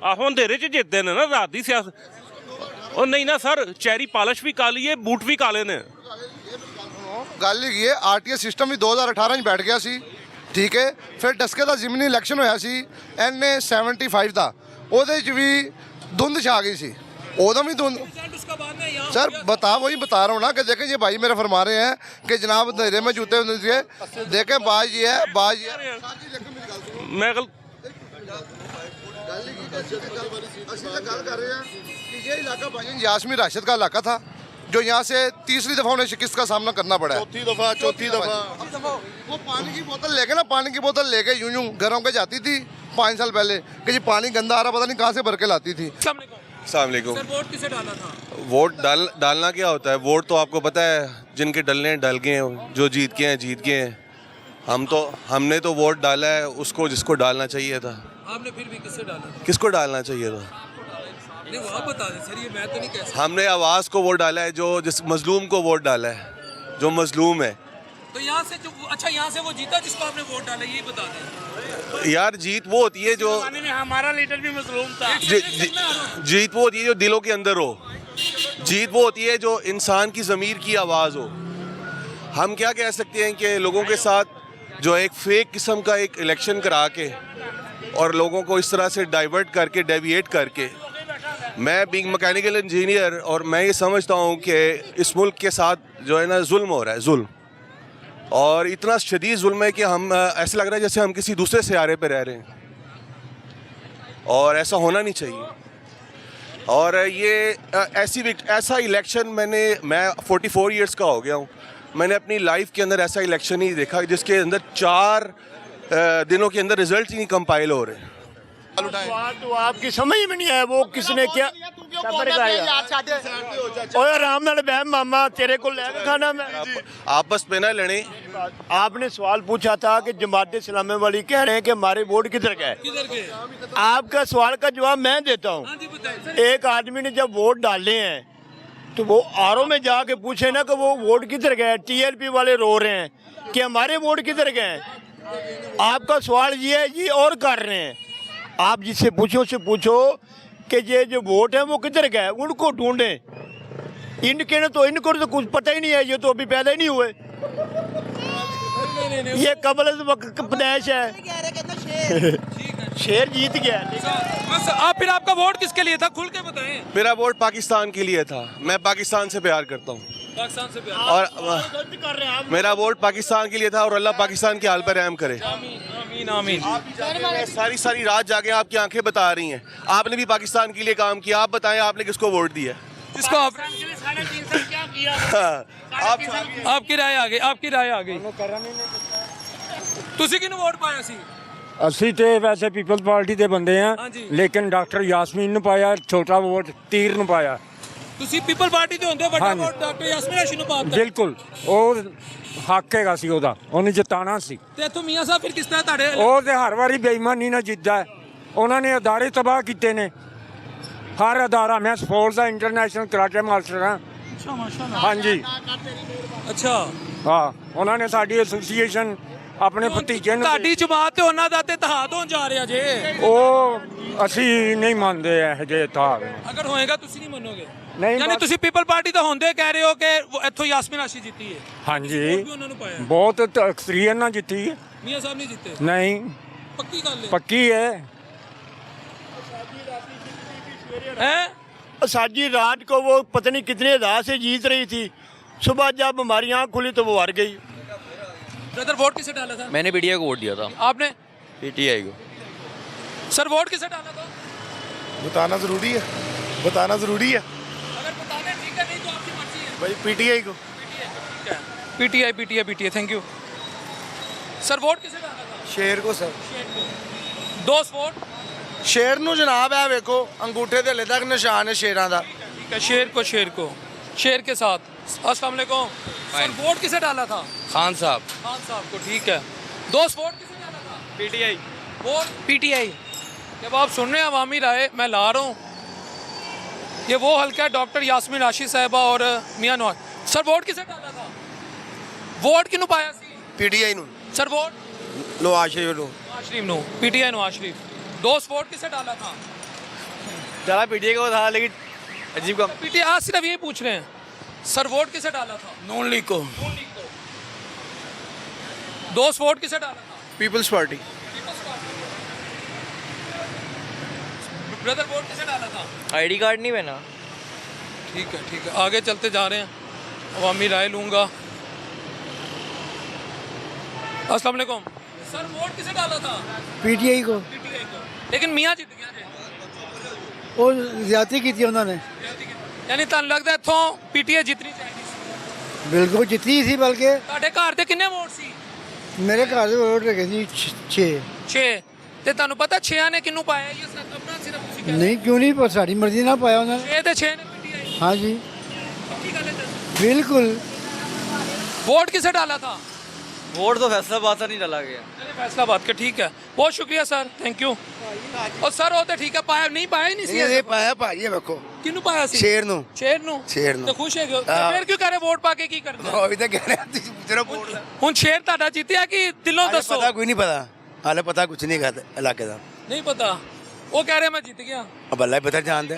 ਆਹੋ ਅੰਧੇਰੇ 'ਚ ਜਿੱਤੇ ਨੇ ਨਾ ਰਾਤ ਦੀ ਸਿਆਸਤ। ਉਹ ਨਹੀਂ ਨਾ ਸਰ, ਚੈਰੀ ਪਾਲਿਸ਼ ਵੀ ਕਾਲੀ ਹੈ, ਬੂਟ ਵੀ ਕਾਲੇ ਨੇ। ਗੱਲ ਇਹ ਹੈ RTS ਸਿਸਟਮ ਵੀ 2018 ਚ ਬੈਠ ਗਿਆ ਸੀ, ਠੀਕ ਹੈ। ਫਿਰ ਡਸਕੇ ਦਾ ਜ਼ਿਮਨੀ ਇਲੈਕਸ਼ਨ ਹੋਇਆ ਸੀ NA 75 ਦਾ, ਉਹਦੇ 'ਚ ਵੀ धुंध छा गई सी, उदम ही धुंध। सर वही बता रहा हूँ ना कि देखें ये भाई मेरे फरमा रहे हैं कि जनाब अंधेरे में जूते हुए देखें, बाज ये है मैं गल ये इलाका भाई यास्मीन राशिद का इलाका था, जो यहाँ से तीसरी दफ़ा उन्हें शिकस्त का सामना करना पड़ा है। चौथी दफ़ा वो पानी की बोतल लेके ना, पानी की बोतल लेके यूं घरों के जाती थी 5 साल पहले कि जी पानी गंदा आ रहा, पता नहीं कहाँ से भर के लाती थी। अस्सलाम वालेकुम। सर वोट किसे डाला था? वोट डालना क्या होता है? वोट तो आपको पता है, जिनके डलने हैं डल गए हैं, जो जीत गए हैं जीत गए हैं। हमने तो वोट डाला है उसको जिसको डालना चाहिए था। आपने फिर भी किससे डाला? किसको डालना चाहिए था? नहीं वो आप बता दें सर, ये मैं तो नहीं कह सकता। हमने आवाज़ को वोट डाला है, जो जिस मजलूम को वोट डाला है, जो मजलूम है। तो यहाँ से जो अच्छा यहाँ से वो जीता जिसको आपने वोट डाला, ये बता दें। यार जीत वो होती है जो हमारा लीडर भी मजलूम था। जीत वो होती है जो दिलों के अंदर हो। जीत वो होती है जो इंसान की ज़मीर की आवाज़ हो। हम क्या कह सकते हैं कि लोगों के साथ जो एक फेक किस्म का एक इलेक्शन करा के और लोगों को इस तरह से डाइवर्ट करके डेविएट करके, मैं बीइंग मैकेनिकल इंजीनियर और मैं ये समझता हूँ कि इस मुल्क के साथ जो है ना जुल्म हो रहा है, जुल्म, और इतना शदीद जुल्म है कि हम ऐसा लग रहा है जैसे हम किसी दूसरे सियारे पे रह रहे हैं, और ऐसा होना नहीं चाहिए। और ये ऐसा इलेक्शन मैं 44 इयर्स का हो गया हूँ, मैंने अपनी लाइफ के अंदर ऐसा इलेक्शन ही देखा जिसके अंदर 4 दिनों के अंदर रिजल्ट ही नहीं कंपाइल हो रहे। सवाल तो आपकी समझ में नहीं आया, वो किसने क्या ओए आराम नाल बहन मामा, तेरे को ले खाना मैं। आपस में ना लड़े। आपने सवाल पूछा था कि जमात इस्लामी वाली कह रहे हैं कि हमारे वोट किधर गए। आपका सवाल का जवाब मैं देता हूँ। एक आदमी ने जब वोट डाले हैं तो वो आरओ में जाके पूछे ना कि वो वोट किधर गए। टीएलपी वाले रो रहे हैं कि हमारे वोट किधर गए। आपका सवाल ये है, ये और कर रहे हैं। आप जिससे पूछो उससे पूछो कि ये जो वोट है वो किधर गए, उनको ढूंढें। इनको तो कुछ पता ही नहीं है, ये तो अभी पैदा ही नहीं हुए। ये कबल वक्त पैदाइश है। शेर जीत गया। बस आप फिर आपका वोट किसके लिए था, खुल के बताएं। मेरा वोट पाकिस्तान के लिए था, मैं पाकिस्तान से प्यार करता हूँ, पाकिस्तान से प्यार। और मेरा वोट पाकिस्तान के लिए था, और अल्लाह पाकिस्तान के हाल पर रहम करे। आमीन आमीन। सारी रात जाके आपकी आंखें बता रही हैं, आपने भी पाकिस्तान के लिए काम किया। आप बताएं आपने किसको वोट दिया? जिसको आप क्या किया? आपकी राय आ गई, आपकी राय आ गई। ਤੁਸੀਂ ਕਿਹਨੂੰ ਵੋਟ ਪਾਇਆ ਸੀ? ਅਸੀਂ ਤੇ ਵੈਸੇ ਪੀਪਲਸ ਪਾਰਟੀ ਦੇ ਬੰਦੇ ਆ, ਹਾਂਜੀ। ਲੇਕਿਨ ਡਾਕਟਰ ਯਾਸਮੀਨ ਨੂੰ ਪਾਇਆ, ਛੋਟਾ ਵੋਟ ਤੀਰ ਨੂੰ ਪਾਇਆ। ਤੁਸੀਂ ਪੀਪਲ ਪਾਰਟੀ ਦੇ ਹੁੰਦੇ ਹੋ, ਵੱਡਾ ਹਾਂਜੀ। ਵੋਟ ਡਾਕਟਰ ਯਾਸਮੀਨ ਰਾਸ਼ੀ ਨੂੰ ਪਾਤਾ। ਬਿਲਕੁਲ ਉਹ ਹੱਕ ਹੈਗਾ ਸੀ ਉਹਦਾ, ਉਹਨੇ ਜਿਤਾਣਾ ਸੀ। ਤੇ ਇੱਥੋਂ ਮੀਆਂ ਸਾਹਿਬ ਫਿਰ ਕਿਸ ਤਰ੍ਹਾਂ ਤੁਹਾਡੇ ਉਹ ਤੇ ਹਰ ਵਾਰੀ ਬੇਈਮਾਨੀ ਨਾਲ ਜਿੱਤਦਾ ਹੈ। ਉਹਨਾਂ ਨੇ ਅਦਾਰੇ ਤਬਾਹ ਕੀਤੇ ਨੇ, ਹਰ ਅਦਾਰਾ। ਮੈਂ ਸਪੋਰਟਸ ਦਾ ਇੰਟਰਨੈਸ਼ਨਲ ਕਰਾਟੇ ਮਾਸਟਰ ਹਾਂ। ਅੱਛਾ ਮਾਸ਼ਾਅੱਲਾ। ਹਾਂਜੀ ਅੱਛਾ ਹਾਂ, ਉਹਨਾਂ ਨੇ ਸਾਡੀ ਐਸੋਸੀਏਸ਼ਨ ਆਪਣੇ ਭਤੀਜੇ ਨੂੰ ਤੁਹਾਡੀ ਜਮਾਤ ਤੇ ਉਹਨਾਂ ਦਾ ਤੇ ਇਤਿਹਾਦ ਹੋਣ ਜਾ ਰਿਹਾ ਜੇ। ਉਹ ਅਸੀਂ ਨਹੀਂ ਮੰਨਦੇ ਇਹੋ ਜਿਹੇ ਤਾਂ। ਅਗਰ ਹੋਏਗਾ ਤੁਸੀਂ ਨਹੀਂ ਮੰਨੋਗੇ? ਨਹੀਂ ਯਾਨੀ ਤੁਸੀਂ ਪੀਪਲ ਪਾਰਟੀ ਦਾ ਹੁੰਦੇ ਕਹਿ ਰਹੇ ਹੋ ਕਿ ਇੱਥੋਂ ਯਾਸਮੀਨ ਰਾਸ਼ੀ ਜਿੱਤੀ ਹੈ। ਹਾਂਜੀ ਵੀ ਉਹਨਾਂ ਨੂੰ ਪਾਇਆ। ਬਹੁਤ ਅਕਸਰੀਅਤ ਨਾਲ ਜਿੱਤੀ ਹੈ। ਮੀਆਂ ਸਾਹਿਬ ਨਹੀਂ ਜਿੱਤੇ? ਨਹੀਂ ਪੱਕੀ ਗੱਲ ਹੈ। ਪੱਕੀ ਹੈ। साजी रात को वो पता नहीं कितने हज़ार से जीत रही थी, सुबह जब हमारी आँख खुली तो वो हार गई। ब्रदर वोट किसे डाला था? मैंने पीटीआई को वोट दिया था। आपने? पीटीआई को। सर वोट किसे डाला था? बताना ज़रूरी है, बताना ज़रूरी है अगर बताने ठीक है, नहीं तो आपकी मर्जी है। भाई। पीटीआई को। PTI PTI PTI thank you. Sir vote किसे डाला था? शेर को सर। शेर को। दोस्त वोट शेर ਨੂੰ जनाब है, वेखो अंगूठे ਦੇ ਹਲੇ ਤੱਕ ਨਿਸ਼ਾਨ ਹੈ शेरां ਦਾ। ठीक है, शेर को शेर के साथ। अस्सलाम वालेकुम। सर वोट किसे डाला था? खान साहब। खान साहब को। ठीक है। दोस्त वोट किसे डाला था? पीटीआई। Vote PTI. जब आप सुन रहे हैं अवामी राय, मैं ला रहा हूँ, ये वो हल्का है डॉक्टर यास्मीन राशि साहिबा और मियां नवाज। सर वोट किसे डाला था? वोट किनू पाया सी? पीटीआई ਨੂੰ। सर वोट ਨਵਾਜ਼ ਸ਼ਰੀਫ ਨੂੰ। नवाज शरीफ नो। पीटीआई नवाज शरीफ। दोस्त वोट किसे डाला था? डाला पीटीआई को था, लेकिन अजीब का पीटीआई। आज सिर्फ यही पूछ रहे हैं, सर वोट किसे डाला था? नून लीग को। दोस्त वोट किसे डाला था? Peoples party. ब्रदर वोट किसे डाला था? आईडी कार्ड नहीं बना। ठीक है आगे चलते जा रहे हैं, अवामी राय लूँगा। अस्सलाम वालेकुम। सर वोट किसे डाला था? पीटीआई को। पीटीआई को। लेकिन मियाँ जीत गया जी। ਉਹ ਜ਼ਿਆਦਤੀ ਕੀਤੀ ਉਹਨਾਂ ਨੇ। यानी ਤੁਹਾਨੂੰ ਲੱਗਦਾ ਇੱਥੋਂ ਪੀਟੀਆਈ ਜਿੱਤਣੀ ਚਾਹੀਦੀ ਸੀ? ਬਿਲਕੁਲ ਜਿੱਤੀ ਸੀ, ਬਲਕਿ ਤੁਹਾਡੇ ਘਰ ਦੇ ਕਿੰਨੇ ਵੋਟ ਸੀ? ਮੇਰੇ ਘਰ ਦੇ ਵੋਟ ਹੈਗੇ ਸੀ 6। 6। ਤੇ ਤੁਹਾਨੂੰ ਪਤਾ 6 ਨੇ ਕਿਹਨੂੰ ਪਾਇਆ? ਇਹ ਆਪਣਾ ਸਿਰਫ नहीं क्यों नहीं पर साड़ी मर्जी ना पाया उन्होंने 6 ਤੇ 6 ने पीटीआई हाँ जी पक्की गल है बिल्कुल वोट किसे डाला था? वोट तो फैसलाबाद से नहीं डाला गया। चलिए फैसलाबाद के ठीक है, बहुत शुक्रिया सर, थैंक यू। और सर होते ठीक है, पाया नहीं पाया ही नहीं सी ਇਹ ਪਾਇਆ ਭਾਜੀ ਵੇਖੋ ਕਿਹਨੂੰ ਪਾਇਆ ਸੀ? ਸ਼ੇਰ ਨੂੰ ਸ਼ੇਰ ਨੂੰ ਸ਼ੇਰ ਨੂੰ ਤੇ ਖੁਸ਼ ਹੈ ਫਿਰ ਕਿਉਂ ਕਹ ਰਹੇ ਵੋਟ ਪਾ ਕੇ ਕੀ ਕਰਨਾ? ਉਹ ਵੀ ਤਾਂ ਕਹਿ ਰਿਹਾ ਤੁਸੀਂ ਪੁੱਛ ਰਹੇ ਵੋਟ ਹੁਣ ਸ਼ੇਰ ਤੁਹਾਡਾ ਜਿੱਤਿਆ ਕਿ ਦਿਲੋਂ ਦੱਸੋ? ਪਤਾ ਕੋਈ ਨਹੀਂ ਪਤਾ ਹਾਲੇ ਪਤਾ ਕੁਝ ਨਹੀਂ ਕਰਦਾ ਇਲਾਕੇ ਦਾ ਨਹੀਂ ਪਤਾ, ਉਹ ਕਹਿ ਰਹੇ ਮੈਂ ਜਿੱਤ ਗਿਆ, अब अल्लाह ही बेहतर जानते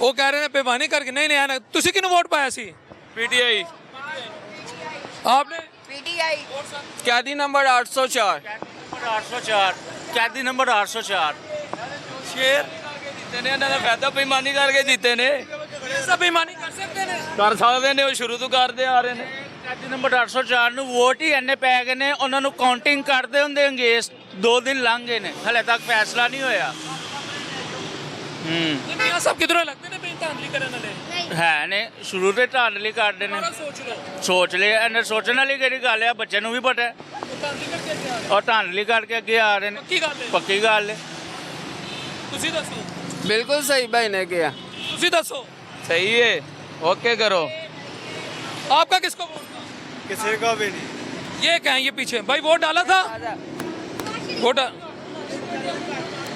ਉਹ ਕਹਿ ਰਹੇ ਨੇ ਬੇਈਮਾਨੀ ਕਰਕੇ। ਨਹੀਂ ਨਹੀਂ ਆਣਾ, ਤੁਸੀਂ ਕਿਹਨੂੰ ਵੋਟ ਪਾਇਆ ਸੀ? पीटीआई आपने पीटीआई कैदी नंबर 804 कैदी नंबर 804 शेर जीते ने इन्होंने फायदा बेईमानी करके जीते ने सब बेईमानी कर सकते ने? कर सकते ने शुरू तो करते आ रहे ने कैदी नंबर 804 ਨੂੰ ਵੋਟ ਹੀ ਇੰਨੇ ਪੈ ਗਏ ਨੇ, ਉਹਨਾਂ ਨੂੰ ਕਾਊਂਟਿੰਗ ਕਰਦੇ ਹੁੰਦੇ ਅੰਗੇਜ਼ 2 ਦਿਨ ਲੰਘ ਗਏ ਨੇ, ਹਲੇ ਤੱਕ ਫੈਸਲਾ ਨਹੀਂ ਹੋਇਆ। मियां साहब किधरों लगते ने बेईमानी करने वाले? ਹੈ ਨੇ ਸ਼ੁਰੂ ਤੇ ਢਾਂਡਲੀ ਕਰਦੇ ਨੇ, सोच लो ਸੋਚ ਲਿਆ ਇਹਨੇ, ਸੋਚਣ ਵਾਲੀ ਕਿਹੜੀ ਗੱਲ ਹੈ, ਬੱਚੇ ਨੂੰ ਵੀ ਪਤਾ ਹੈ, बेईमानी करके क्या है? ਔਰ ਢਾਂਡਲੀ ਕਰਕੇ ਅੱਗੇ ਆ ਰਹੇ ਨੇ, पक्की गल है, ਪੱਕੀ ਗੱਲ ਹੈ। ਤੁਸੀਂ ਦੱਸੋ, बिल्कुल सही भाई ने किया ਤੁਸੀਂ ਦੱਸो सही है ओके करो आपका किसको वोट था? किसी का भी नहीं ये क्या है, ये पीछे भाई वोट डाला था? वोट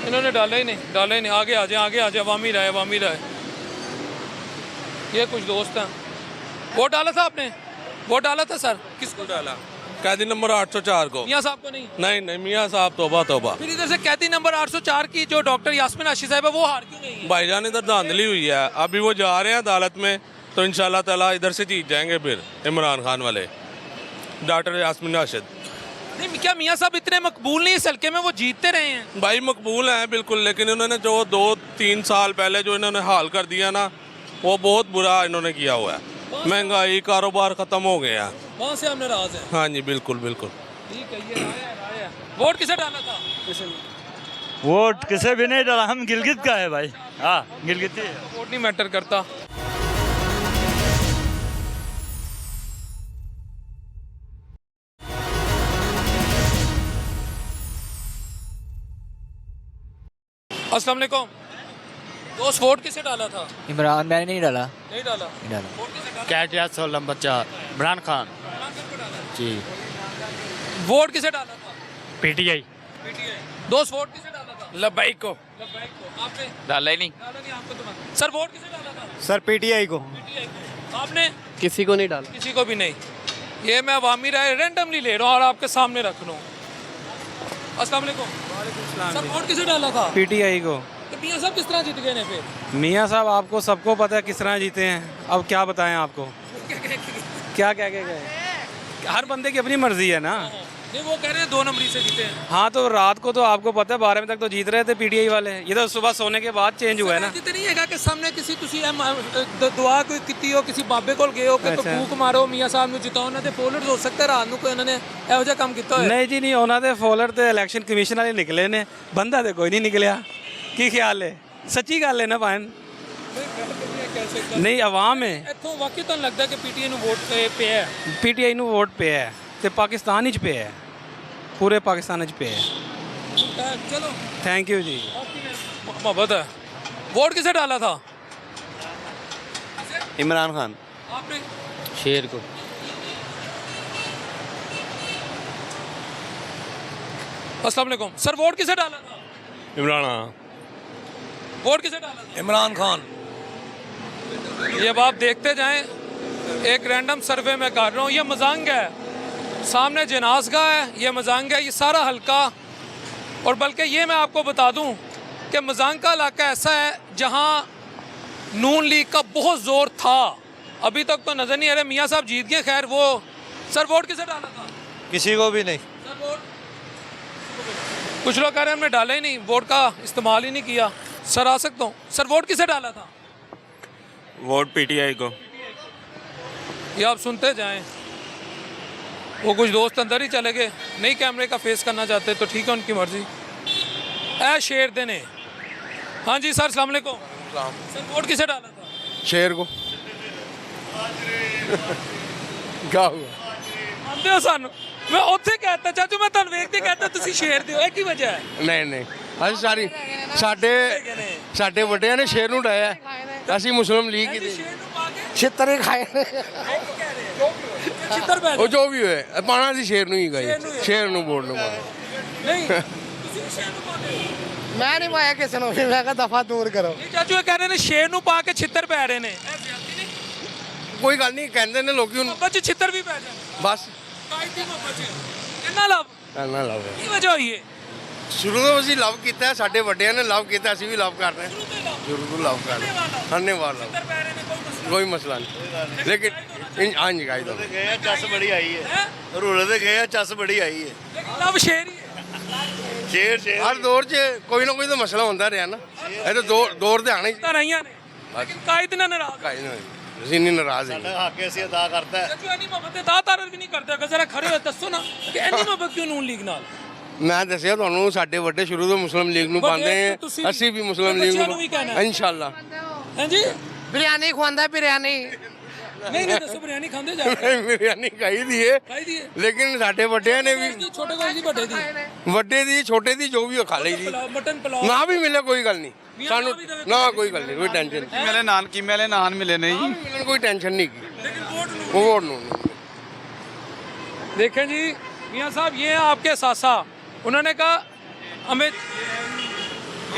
इन्होंने डाला ही नहीं। आगे आ जाए अवामी राय। ये कुछ दोस्त हैं, वोट डाला था आपने? वोट डाला था सर, किसको डाला? कैदी नंबर 804 को। मियां साहब को नहीं? नहीं मियाँ साहब तौबा तौबा। फिर इधर से कैदी नंबर 804 की जो डॉक्टर यास्मीन आशी साहब है वो हार क्यों गई है? भाईजान इधर धांधली हुई है, अभी वो जा रहे हैं अदालत में, तो इंशाल्लाह ताला इधर से जीत जाएंगे फिर इमरान खान वाले, डॉक्टर यास्मीन राशिद। नहीं क्या मियां साहब इतने मकबूल नहीं, इस हल्के में वो जीतते रहे हैं? भाई मकबूल हैं बिल्कुल, लेकिन इन्होंने जो 2-3 साल पहले जो इन्होंने हाल कर दिया ना, वो बहुत बुरा इन्होंने किया हुआ है। महंगाई, कारोबार ख़त्म हो गया है। वहाँ से हम नाराज हैं। हाँ जी बिल्कुल बिल्कुल। ठीक है, ये राय है। वोट किसे डाला था? वोट किसे भी नहीं डाला, हम गिलगित का है भाई। हाँ गिलगित ही है। वोट नहीं मैटर करता। अस्सलाम वालेकुम दोस्त, वोट किसे डाला था? इमरान मैंने नहीं डाला नहीं डाला। वोट किसे डाला? कैट 16 नंबर 4 इमरान खान जी। वोट किसे डाला था? PTI PTI. दोस्त वोट किसे डाला था? लबाई को लब्बाइक को। आपने डाला ही नहीं डाला नहीं? आपको तो सर वोट किसे डाला था? सर पीटीआई को। पीटीआई को। आपने? किसी को नहीं डाला किसी को भी नहीं। ये मैं अवामी राय रैंडमली ले रहा हूँ और आपके सामने रख रहा हूँ। अस्सलाम वालेकुम। सर वोट किसे डाला था? पीटीआई को। तो मियां साहब किस तरह जीत गए ने फिर? मियाँ साहब आपको सबको पता है किस तरह जीते हैं, अब क्या बताएं आपको, क्या कह के गए, हर बंदे की अपनी मर्जी है ना। नहीं वो कह रहे हैं 2 नंबरी से जीते हैं। हाँ तो रात को तो आपको पता है 12 बजे तक तो जीत रहे थे पीटीआई वाले, ये तो सुबह सोने के बाद चेंज हुआ है ना। जितने नहीं है कि सामने किसी तुसी दुआ कोई ਕੀਤੀ ਹੋ ਕਿਸੇ ਬਾਬੇ ਕੋਲ ਗਏ ਹੋ ਕਿ ਫੂਕ ਮਾਰੋ ਮੀਆਂ ਸਾਹਿਬ ਨੂੰ ਜਿਤਾਓ, ਉਹਨਾਂ ਦੇ ਫੋਲੋਅਰਸ ਹੋ ਸਕਦਾ ਰਾਤ ਨੂੰ ਕੋਈ ਉਹਨਾਂ ਨੇ ਇਹੋ ਜਿਹਾ ਕੰਮ ਕੀਤਾ ਹੋਇਆ? नहीं जी नहीं, ਉਹਨਾਂ ਦੇ ਫੋਲੋਅਰ ਤੇ ਇਲੈਕਸ਼ਨ ਕਮਿਸ਼ਨ ਵਾਲੇ ਨਿਕਲੇ ਨੇ, ਬੰਦਾ ਤੇ ਕੋਈ ਨਹੀਂ ਨਿਕਲਿਆ। ਕੀ ਖਿਆਲ ਹੈ? ਸੱਚੀ ਗੱਲ ਹੈ ਨਾ ਭਾਨ? ਨਹੀਂ ਆਵਾਮ ਹੈ, ਇੱਥੋਂ ਵਾਕਈ ਤੁਹਾਨੂੰ ਲੱਗਦਾ ਕਿ ਪੀਟੀਆਈ ਨੂੰ ਵੋਟ ਪਿਆ ਹੈ? ਪੀਟੀਆਈ ਨੂੰ ਵੋਟ ਪਿਆ ਹੈ ਤੇ ਪਾਕਿਸਤਾਨ ਵਿੱਚ ਪਿਆ ਹੈ, ਪੂਰੇ ਪਾਕਿਸਤਾਨ ਵਿੱਚ ਪਿਆ ਹੈ। चलो थैंक यू जी। मोहब्बत है। वोट किसे डाला था? इमरान खान। आपने? शेर को। अस्सलाम वालेकुम सर, वोट किसे डाला था? इमरान वोट किसे डाला था? इमरान खान। ये अब आप देखते जाएं, एक रैंडम सर्वे में कर रहा हूँ। ये मजांग है, सामने जनाजगाह है, ये मजांग है, ये सारा हल्का। और बल्कि ये मैं आपको बता दूं कि मजांग का इलाका ऐसा है जहां नून लीग का बहुत ज़ोर था, अभी तक तो नज़र नहीं आ रहा। मियाँ साहब जीत गए, खैर वो। सर वोट किसे डाला था? किसी को भी नहीं। सर वोट कुछ लोग कह रहे हैं हमने डाला ही नहीं, वोट का इस्तेमाल ही नहीं किया। सर आ सकता हूँ? सर वोट किसे डाला था? वोट पीटीआई को। ये आप सुनते जाएं। वो कुछ दोस्त अंदर ही चले गए, नहीं कैमरे का फेस करना चाहते तो ठीक है, उनकी मर्जी। ऐ शेर देने। हाँ जी सर, अस्सलाम वालेकुम। सर वोट किसे डाला था? शेर को। क्या हुआ? आंदे हो सानू मैं उत्थे कहता चाचू, मैं तुहानू वेखदे कहता तुसी शेर दिओ, एक ही वजह है। नहीं नहीं ਅਸੀਂ ਸਾਡੇ ਵੱਡਿਆਂ ਨੇ ਸ਼ੇਰ ਨੂੰ ਡਾਇਆ, ਅਸੀਂ ਮੁਸਲਿਮ ਲੀਗ ਕੀਤੀ। ਛਿੱਤਰ ਹੀ ਖਾਏ ਛਿੱਤਰ ਪੈ ਉਹ ਜੋ ਵੀ ਹੋਏ ਪਾਣਾ ਸੀ ਸ਼ੇਰ ਨੂੰ ਹੀ ਗਏ, ਸ਼ੇਰ ਨੂੰ ਵੋਟ ਲਵਾਉਣਾ। ਨਹੀਂ ਤੁਸੀਂ ਵੀ ਸ਼ੇਰ ਨੂੰ ਪਾਉਂਦੇ ਹੋ? ਮੈਂ ਨਹੀਂ ਪਾਇਆ ਕਿਸੇ ਨੂੰ, ਮੈਂ ਕਿਹਾ ਦਫਾ ਦੂਰ ਕਰੋ। ਇਹ ਚਾਚੂ ਇਹ ਕਹਿ ਰਹੇ ਨੇ ਸ਼ੇਰ ਨੂੰ ਪਾ ਕੇ ਛਿੱਤਰ ਪੈ ਰਹੇ ਨੇ, ਕੋਈ ਗੱਲ ਨਹੀਂ, ਕਹਿੰਦੇ ਨੇ ਲੋਕੀ ਹੁਣ ਮੁਹੱਬਤ 'ਚ ਛਿੱਤਰ ਵੀ ਪੈ ਜਾਂਦੇ ਬਸ ਕਾਇਦੀ ਮੁਹੱਬਤ 'ਚ ਕਿੰਨਾ ਲਵ ਕਰਨਾ ਲਵ। ਕੀ ਵਜ੍ਹਾ ਹੋਈ ਹੈ? ਸ਼ੁਰੂ ਤੋਂ ਅਸੀਂ ਲਵ ਕੀਤਾ, ਸਾਡੇ ਵੱਡਿਆਂ ਨੇ ਲਵ ਕੀਤਾ, ਅਸੀਂ ਵੀ ਲਵ ਕਰ ਰਹੇ ਹਾਂ। ਸ਼ੁਰੂ ਤੋਂ ਲਵ ਕਰ ਰਹੇ ਹਾਂ, ਧੰਨਵਾਦ ਲਵ, ਕੋਈ ਮਸਲਾ ਨਹੀਂ। ਲੇਕਿਨ ਹਾਂਜੀ ਗਾਈ ਦੋ गया चस बड़ी आई है, रूल से गया चस बड़ी आई है। ਲੇਕਿਨ ਲਵ ਸ਼ੇਰ ਹੀ ਹੈ। शेर शेर ਹਰ ਦੌਰ 'ਚ ਕੋਈ ਨਾ ਕੋਈ ਤਾਂ ਮਸਲਾ ਹੁੰਦਾ ਰਿਹਾ ਨਾ, ਇਹ ਤਾਂ ਦੌਰ ਤੇ ਆਣਾ ਹੀ। ਤਾਂ ਰਹੀਆਂ ਨੇ ਲੇਕਿਨ ਕਾਇਦ ਨਾਲ ਨਾਰਾਜ਼ ਕਾਈ ਨਹੀਂ, ਅਸੀਂ ਨਹੀਂ ਨਾਰਾਜ਼ ਹੈਗੇ। हक ऐसे अदा करता है। ਚਾਚੂ ਇੰਨੀ ਮੁਹੱਬਤ ਦੇ ਦਾਅ ਤਾਰਤ ਵੀ ਨਹੀਂ ਕਰਦੇ, ਅਗਰ ਜ਼ਰਾ ਖੜੇ ਹੋਏ ਦੱਸੋ ਨਾ ਕਿ ਇੰਨੀ ਮੁਹੱਬਤ ਕਿਉਂ ਨੂਨ ਲੀਗ ਨਾਲ? ਮੈਂ ਦੱਸਿਆ ਤੁਹਾਨੂੰ, ਸਾਡੇ ਵੱਡੇ ਸ਼ੁਰੂ ਤੋਂ ਮੁਸਲਿਮ ਲੀਗ ਨੂੰ ਵੱਡੇ ਪਾਉਂਦੇ ਤੁਸੀਂ ਆ, ਅਸੀਂ ਵੀ ਮੁਸਲਿਮ ਲੀਗ ਬੱਚਿਆਂ ਨੂੰ ਵੀ ਕਹਿਣਾ ਨੂੰ ਹੈ। ਇਨਸ਼ਾਅੱਲਾ। ਹਾਂਜੀ ਬਿਰਿਆਨੀ ਖਵਾਉਂਦਾ, ਬਿਰਿਆਨੀ ਨਹੀਂ ਨਹੀਂ ਦੱਸੋ ਬਿਰਿਆਨੀ ਖਾਂਦੇ ਜਾ ਬਿਰਿਆਨੀ ਖਾਈ ਦੀ ਹੈ, ਖਾਈ ਦੀ ਹੈ ਲੇਕਿਨ ਸਾਡੇ ਵੱਡਿਆਂ ਨੇ ਵੀ ਛੋਟੇ ਕੋਲ ਦੀ ਵੱਡੇ ਦੀ ਵੱਡੇ ਦੀ ਛੋਟੇ ਦੀ ਜੋ ਵੀ ਉਹ ਖਾ ਲਈ ਦੀ, ਪੁਲਾਓ ਮਟਨ ਪੁਲਾਓ ਨਾ ਵੀ ਮਿਲੇ ਕੋਈ ਗੱਲ ਨਹੀਂ ਸਾਨੂੰ, ਨਾ ਕੋਈ ਗੱਲ ਨਹੀਂ, ਕੋਈ ਟੈਨਸ਼ਨ ਨਹੀਂ। ਮੇਰੇ ਨਾਨਕੀ ਮੇਲੇ ਨਾਨ ਮਿਲੇ ਨਹੀਂ ਮਿਲਣ ਕੋਈ ਟੈਨਸ਼ਨ ਨਹੀਂ की, लेकिन वोट नहीं। वोट नहीं। देखें जी मियाँ साहब ये हैं आपके सासा, उन्होंने कहा हमें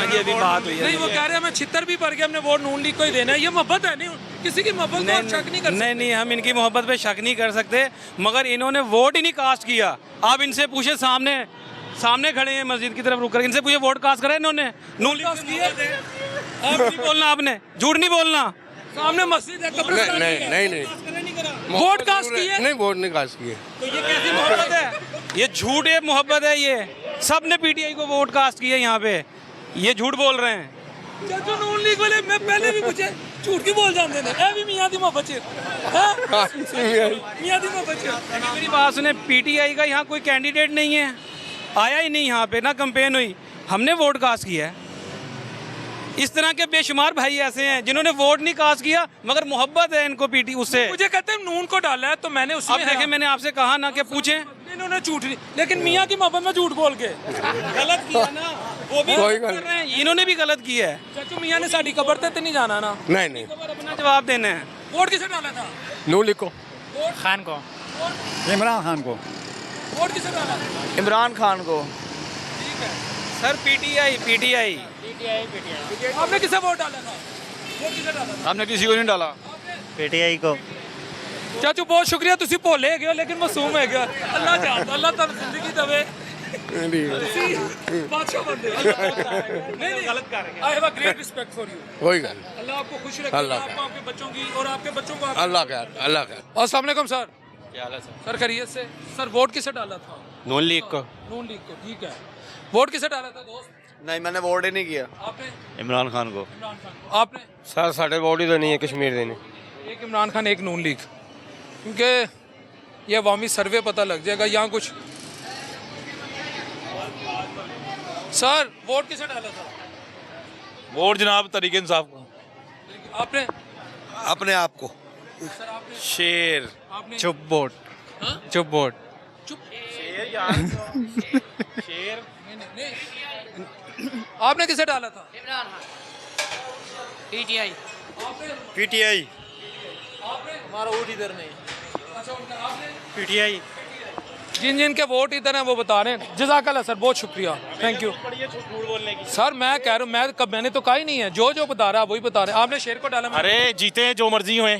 ये अभी बात हुई नहीं, वो कह रहे हैं हमें छितर भी भर के हमने वोट नून लीग को ही देना है। ये मोहब्बत है, नहीं किसी की मोहब्बत को आप शक नहीं कर सकते। नहीं हम इनकी मोहब्बत पे शक नहीं कर सकते, मगर इन्होंने वोट ही नहीं कास्ट किया। आप इनसे पूछे, सामने खड़े हैं मस्जिद की तरफ रुक कर, इनसे पूछे वोट कास्ट करा इन्होंने? नून लीग कास्ट किया? आप नहीं बोलना, आपने झूठ नहीं बोलना। सामने मस्जिद है, कब्रिस्तान नहीं वोट कास्ट किए? नहीं, वोट नहीं कास्ट किए। तो ये कैसी मोहब्बत है? ये झूठ है, मोहब्बत है। ये सब ने पीटीआई को वोट कास्ट किया यहाँ पे, ये झूठ बोल रहे हैं। चाचू नून लीग वाले मैं पहले भी पूछे झूठ की बोल जाते हैं, ए भी मियां दी मोहब्बत है, मियां दी मोहब्बत है। मेरी बात सुने, पीटीआई का यहाँ कोई कैंडिडेट नहीं है, आया ही नहीं यहाँ पे, ना कैंपेन हुई, हमने वोट कास्ट किया है। इस तरह के बेशुमार भाई ऐसे हैं जिन्होंने वोट नहीं कास्ट किया, मगर मोहब्बत है इनको पीटी उससे। मुझे कहते हैं नून को डाला है, तो मैंने उसमें अब देखें, मैंने आपसे कहा ना कि पूछें, इन्होंने झूठ नहीं, लेकिन मियां की मोहब्बत में झूठ बोल के गलत किया ना, वो भी कोई कर रहे हैं, इन्होंने भी गलत किया है। चाचू मियां ने साड़ी कबर ते नहीं जाना ना, नहीं अपना जवाब देना है। वोट किसे डाला था? नून लीग को, खान को, इमरान खान को, वोट किसे डाला था? इमरान खान को। सर पीटीआई आपने किसे वोट डाला था? वोट किसे डाला था? हमने किसी को नहीं डाला। पीटीआई को। चाचू बहुत शुक्रिया, तुसी भोले गए हो लेकिन मासूम है गया। अल्लाह जानता, अल्लाह ताला जिंदगी देवे। बादशाह बंदे नहीं गलत कर रहे हैं। I have a great respect for you. कोई गल, अल्लाह आपको खुश रखे, अल्लाह आपको आपके बच्चों की और आपके बच्चों को। अल्लाह का, अल्लाह का। अस्सलाम वालेकुम सर। क्या हाल है सर? सर खैरियत से? सर वोट किसे डाला था? नून लीग को। नून लीग को, ठीक है। वोट किसे डाला था दोस्त? नहीं, मैंने वोट ही नहीं किया। आपने? इमरान खान को। इमरान खान को। आपने? सर साढ़े वोट ही तो नहीं है कश्मीर देने। एक इमरान खान, एक नून लीग, क्योंकि ये अवामी सर्वे पता लग जाएगा यहाँ कुछ। सर वोट किसे डाला था? वोट जनाब तरीके इंसाफ को। आपने? अपने आप को। सर आपने? शेर। आपने? चुप वोट। हाँ? चुप वोट। चुप। शेर। नहीं। आपने किसे डाला था? इमरान खान, पीटीआई। आपने? पीटीआई। आपने? हमारा वोट इधर नहीं। अच्छा उनका आपने? पीटीआई। जिन जिन के वोट इधर हैं वो बता रहे हैं। जज़ाकल्लाह सर, बहुत शुक्रिया, थैंक यू। सर मैं कह रहा हूँ, मैंने तो कहा ही नहीं है, जो जो बता रहा है वही बता रहे हैं। आपने शेर को डाला? अरे जीते हैं जो मर्जी हुए,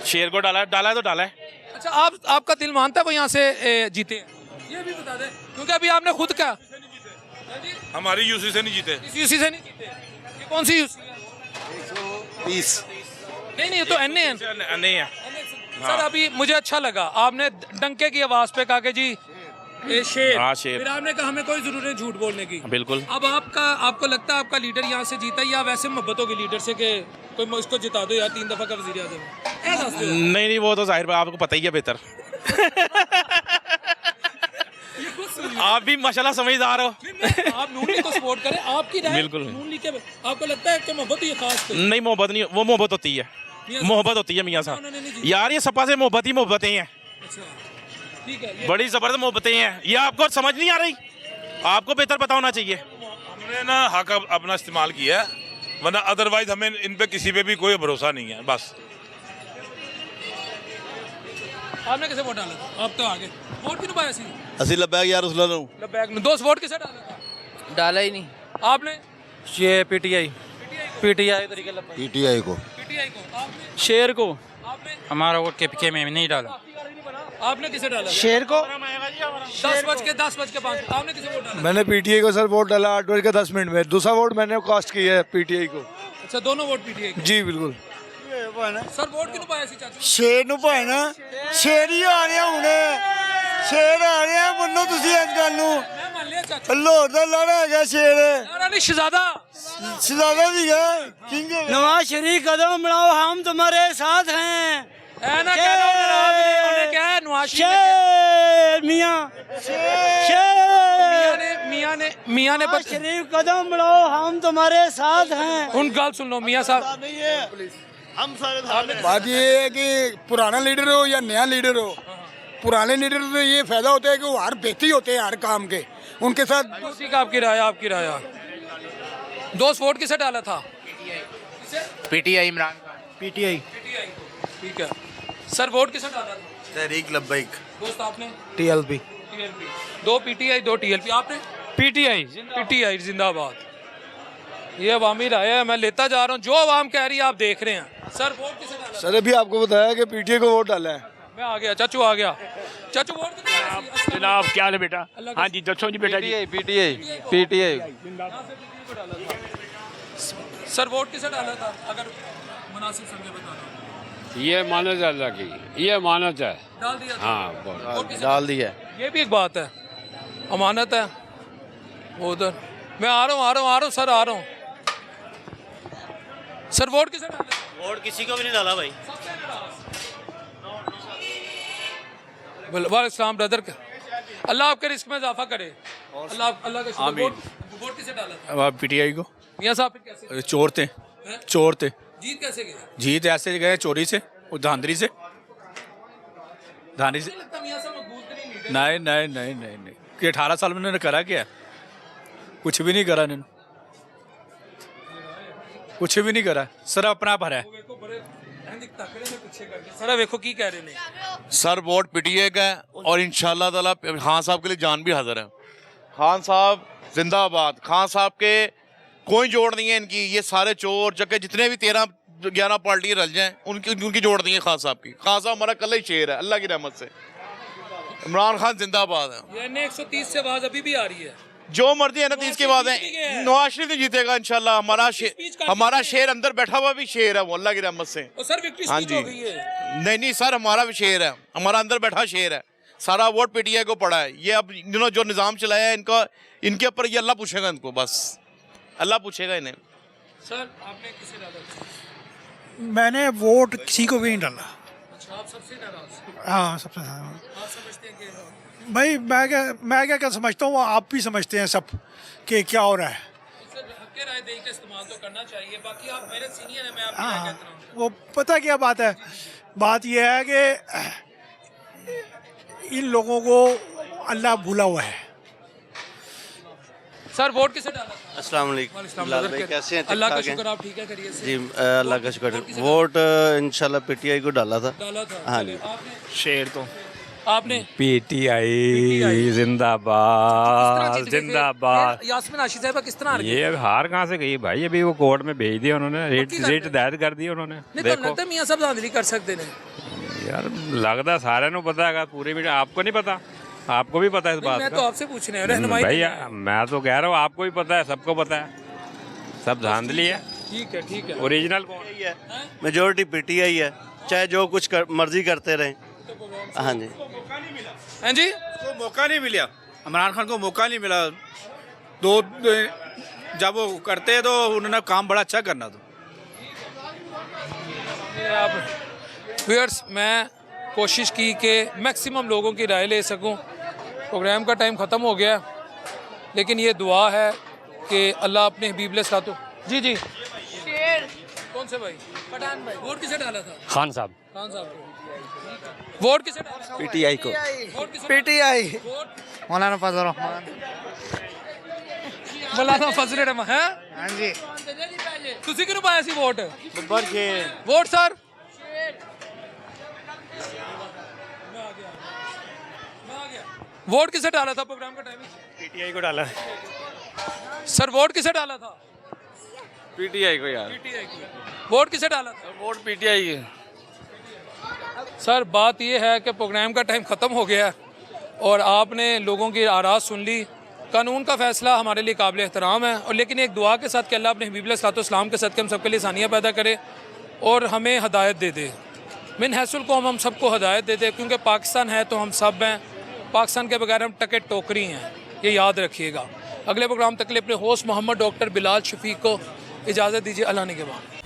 शेर को डाला है तो डाला है। अच्छा आपका दिल मानता है वो यहाँ से जीते हैं? ये भी बता दें, क्योंकि अभी आपने खुद कहा हमारी यूसी से नहीं जीते। इस यूसी से नहीं जीते। ये कौन सी यूसी है? 20। नहीं ये तो एनए है। नहीं है। सर अभी मुझे अच्छा लगा, आपने डंके की आवाज पे कहा कि जी शेर। हाँ, शेर। फिर आपने कहा हमें कोई जरूरत नहीं झूठ बोलने की। बिल्कुल। अब आपको लगता है आपका लीडर यहाँ से जीता या वैसे मोहब्बत होगी लीडर से कि कोई इसको जिता दो यार 3 दफा का वजीर आजम? नहीं वो तो जाहिर है, आपको पता ही है बेहतर। आप भी माशाल्लाह समझदार हो। आप नून लीग को सपोर्ट करें, आपकी राय। बिल्कुल। नून लीग के आपको लगता है कि मोहब्बत ही खास पे? नहीं मोहब्बत नहीं, वो मोहब्बत होती है, मोहब्बत होती है मियाँ साहब। यार ये सपा से मोहब्बतें हैं। अच्छा ठीक है। बड़ी जबरदस्त मोहब्बतें हैं, ये आपको समझ नहीं आ रही, आपको बेहतर पता होना चाहिए। उन्होंने ना हक अपना इस्तेमाल किया है, वरना अदरवाइज हमें इन पे किसी पे भी कोई भरोसा नहीं है। बस आपने किसे वोट डाला था? आप तो आगे वोट क्यों पाया सी? ਅਸੀਂ ਲੱਭਿਆ ਯਾਰ ਉਸ ਨੂੰ लबैक में दोस्त वोट किसे डाला था? डाला ही नहीं। आपने ये पीटीआई तरीके ਪੀਟੀਆਈ को पीटीआई को, आपने शेर को आपने हमारा वोट के में नहीं डाला। आपने किसे डाला? शेर को 10:05 आपने किसे वोट डाला? मैंने पीटीआई को सर वोट डाला 8:10 में। दूसरा वोट मैंने कास्ट किया है पीटीआई को। अच्छा, दोनों वोट पीटीआई को। जी बिल्कुल। सर वोट क्यों पाया सी चाचू? शेर ਨੂੰ ਭਾਣਾ ਸ਼ੇਰ ਹੀ ਆ ਰਿਹਾ ਹੁਣ। ਸ਼ੇਰ ਆ ਰਿਹਾ ਮੰਨੋ ਤੁਸੀਂ ਇਸ ਗੱਲ ਨੂੰ। मैं मान लिया चाचू। ਲਾਹੌਰ ਦਾ ਲੜਾ ਹੈਗਾ ਸ਼ੇਰ। नारा नहीं शहजादा। ਸ਼ਹਜ਼ਾਦਾ ਵੀ ਹੈ किंग नवाज शरीफ कदम बढ़ाओ हम तुम्हारे साथ हैं। है ना, कह दो जनाब, उन्हें क्या है नवाज शरीफ शेर मियां शेर मियां ने नवाज शरीफ कदम बढ़ाओ हम तुम्हारे साथ हैं। उन गल सुन लो मियां साहब। हम सारे बात ये है कि पुराना लीडर हो या नया लीडर हो, पुराने लीडर से ये फायदा होता है कि वो हर बेहतरी होते हैं हर काम के। उनके साथ उसी का आपकी राय। दोस्त वोट किसे डाला था? पीटीआई इमरान पीटीआई ठीक है। सर वोट किसे डाला था? तहरीक लब्बैक दोस्त आपने? टीएलपी। दो पीटीआई 2 टीएलपी। आपने? पीटीआई जिंदाबाद। ये अवामी राय है, मैं लेता जा रहा हूँ जो अवाम कह रही है, आप देख रहे हैं। सर वोट किसे डाला? सर अभी आपको बताया कि पीटीआई को वोट डाला है। मैं आ गया, चाचू आ गया। चाचू वोट किसे डाला? जनाब क्या हाल है बेटा? हाँ जी दसो जी बेटा जी। पीटीआई सर वोट किसे डाला था अगर मुनासिब समझे बताना? ये मानत है अल्लाह की, ये मानत है। डाल दिया था? हाँ वोट किसे डाल दिया ये भी एक बात है, अमानत है। वो उधर मैं आ रहा हूँ सर, आ रहा हूँ। सर वोट किसे डाला? वोट किसी को भी नहीं डाला भाई। वालेकुम सलाम ब्रदर। अल्लाह आपके रिस्क में इजाफा करे। अल्लाह का शुक्र। वोट किसे डाला था? पीटीआई को। मियां साहब फिर कैसे? चोर थे। जीत कैसे गए? जीत ऐसे गए चोरी से और धांधली से। लगता मियां साहब मकबूल तो नहीं नहीं कि 18 साल में उन्होंने करा क्या? कुछ भी नहीं करा इन्होंने, कुछ भी नहीं करा। सर अपना भरा है। सर देखो की कह रहे ने। सर वोट पीटीआई का है और इंशाल्लाह ताला खान साहब के लिए जान भी हाजिर है। खान साहब जिंदाबाद। खान साहब के कोई जोड़ नहीं है इनकी। ये सारे चोर चक्के जितने भी 13-11 पार्टी रल जाएं उनकी जोड़ नहीं है खान साहब की। खान साहब हमारा कल ही शेर है अल्लाह की रहमत से। इमरान खान जिंदाबाद है। ये 130 से आवाज अभी भी आ रही है। जो मर्जी है ना 30 के बाद है। नवाज शरीफ नहीं जीतेगा इंशाल्लाह। हमारा शेर अंदर बैठा हुआ भी शेर है वो अल्लाह की रहमत से। सर विक्ट्री स्पीच हो गई है। नहीं सर हमारा भी शेर है, हमारा अंदर बैठा शेर है। सारा वोट पीटीआई को पड़ा है। ये अब जो निज़ाम चलाया है इनका, इनके ऊपर ये अल्लाह पूछेगा इनको, बस अल्लाह पूछेगा इन्हें। सर आपने किसे डाला? मैंने वोट किसी को भी नहीं डाला। अच्छा, आप सबसे नाराज? हाँ सबसे ज़्यादा। आप समझते हैं कि भाई मैं क्या समझता हूँ आप भी समझते हैं सब कि क्या हो रहा है। सर हक के राय देख के इस्तेमाल तो करना चाहिए। बाकी आप मेरे सीनियर हैं, मैं आपकी राय कहता हूँ। वो पता क्या बात है, बात यह है कि इन लोगों को अल्लाह भूला हुआ है। सर वोट किसे डाला? अस्सलाम वालेकुम। बिलाल भाई कैसे हैं? अल्लाह का शुक्र, आप ठीक है? करिए से जी अल्लाह का शुक्र। वोट इंशाल्लाह पीटीआई को डाला था। हाँ जी। शेर तो आपने? पीटीआई जिंदाबाद जिंदाबाद। यास्मीन आशी साहब किस तरह? ये हार कहाँ से गई भाई? अभी वो कोर्ट में भेज दिया उन्होंने, रेट दायर कर दी उन्होंने। देखो मियां साहब धांधली कर सकते ने यार, लगता सारे को पता है, पूरी मीडिया आपको नहीं पता? आपको भी पता है इस बात मैं का? तो आपसे पूछने रहनुमाई भैया मैं तो कह रहा हूँ आपको भी पता है, सबको पता है, सब धांधली है। ठीक है। ओरिजिनल कौन है? मेजोरिटी पीटीआई है, चाहे जो कुछ मर्जी करते रहे। हाँ जी। हाँ जी। उसको मौका नहीं मिला, इमरान खान को मौका नहीं मिला। जब वो करते तो उन्होंने काम बड़ा अच्छा करना था। व्यूअर्स मैं कोशिश की कि मैक्सिमम लोगों की राय ले सकूं। प्रोग्राम का टाइम ख़त्म हो गया, लेकिन ये दुआ है कि अल्लाह अपने हबीब सातो। जी कौन से भाई? पठान भाई। वोट किसे डाला था? खान साहब को। वोट किसे डाला? पीटीआई को। वोट किसे? पीटीआई वोट मौलाना फजल रहमान। ਮੌਲਾਨਾ ਫਜ਼ਲ ਰਹਿਮਾਨ ਹੈ ਹਾਂਜੀ ਤੁਸੀਂ ਕਿਹਨੂੰ ਪਾਇਆ ਸੀ ਵੋਟ ਬੱਬਰ ਕੇ ਵੋਟ ਸਰ वोट किसे डाला था प्रोग्राम का टाइम पीटीआई को डाला सर वोट किसे डाला था पीटीआई को यार पीटीआई को वोट किसे डाला था वोट पीटीआई की सर बात ये है कि प्रोग्राम का टाइम ख़त्म हो गया है और आपने लोगों की आराज़ सुन ली कानून का फ़ैसला हमारे लिए काबिल एहतराम है और लेकिन एक दुआ के साथ कि अल्लाह अपने हबीब अलैहिस्सलाम के सदक़े हम सबके लिए आसानियाँ पैदा करे और हमें हदायत दे दे मिन हैसुल को हम सबको हदायत दे दे क्योंकि पाकिस्तान है तो हम सब हैं पाकिस्तान के बगैर हम टके टोकरी हैं ये याद रखिएगा अगले प्रोग्राम तक के लिए अपने होस्ट मोहम्मद डॉक्टर बिलाल शफीक को इजाज़त दीजिए अल्लाह ने के बाद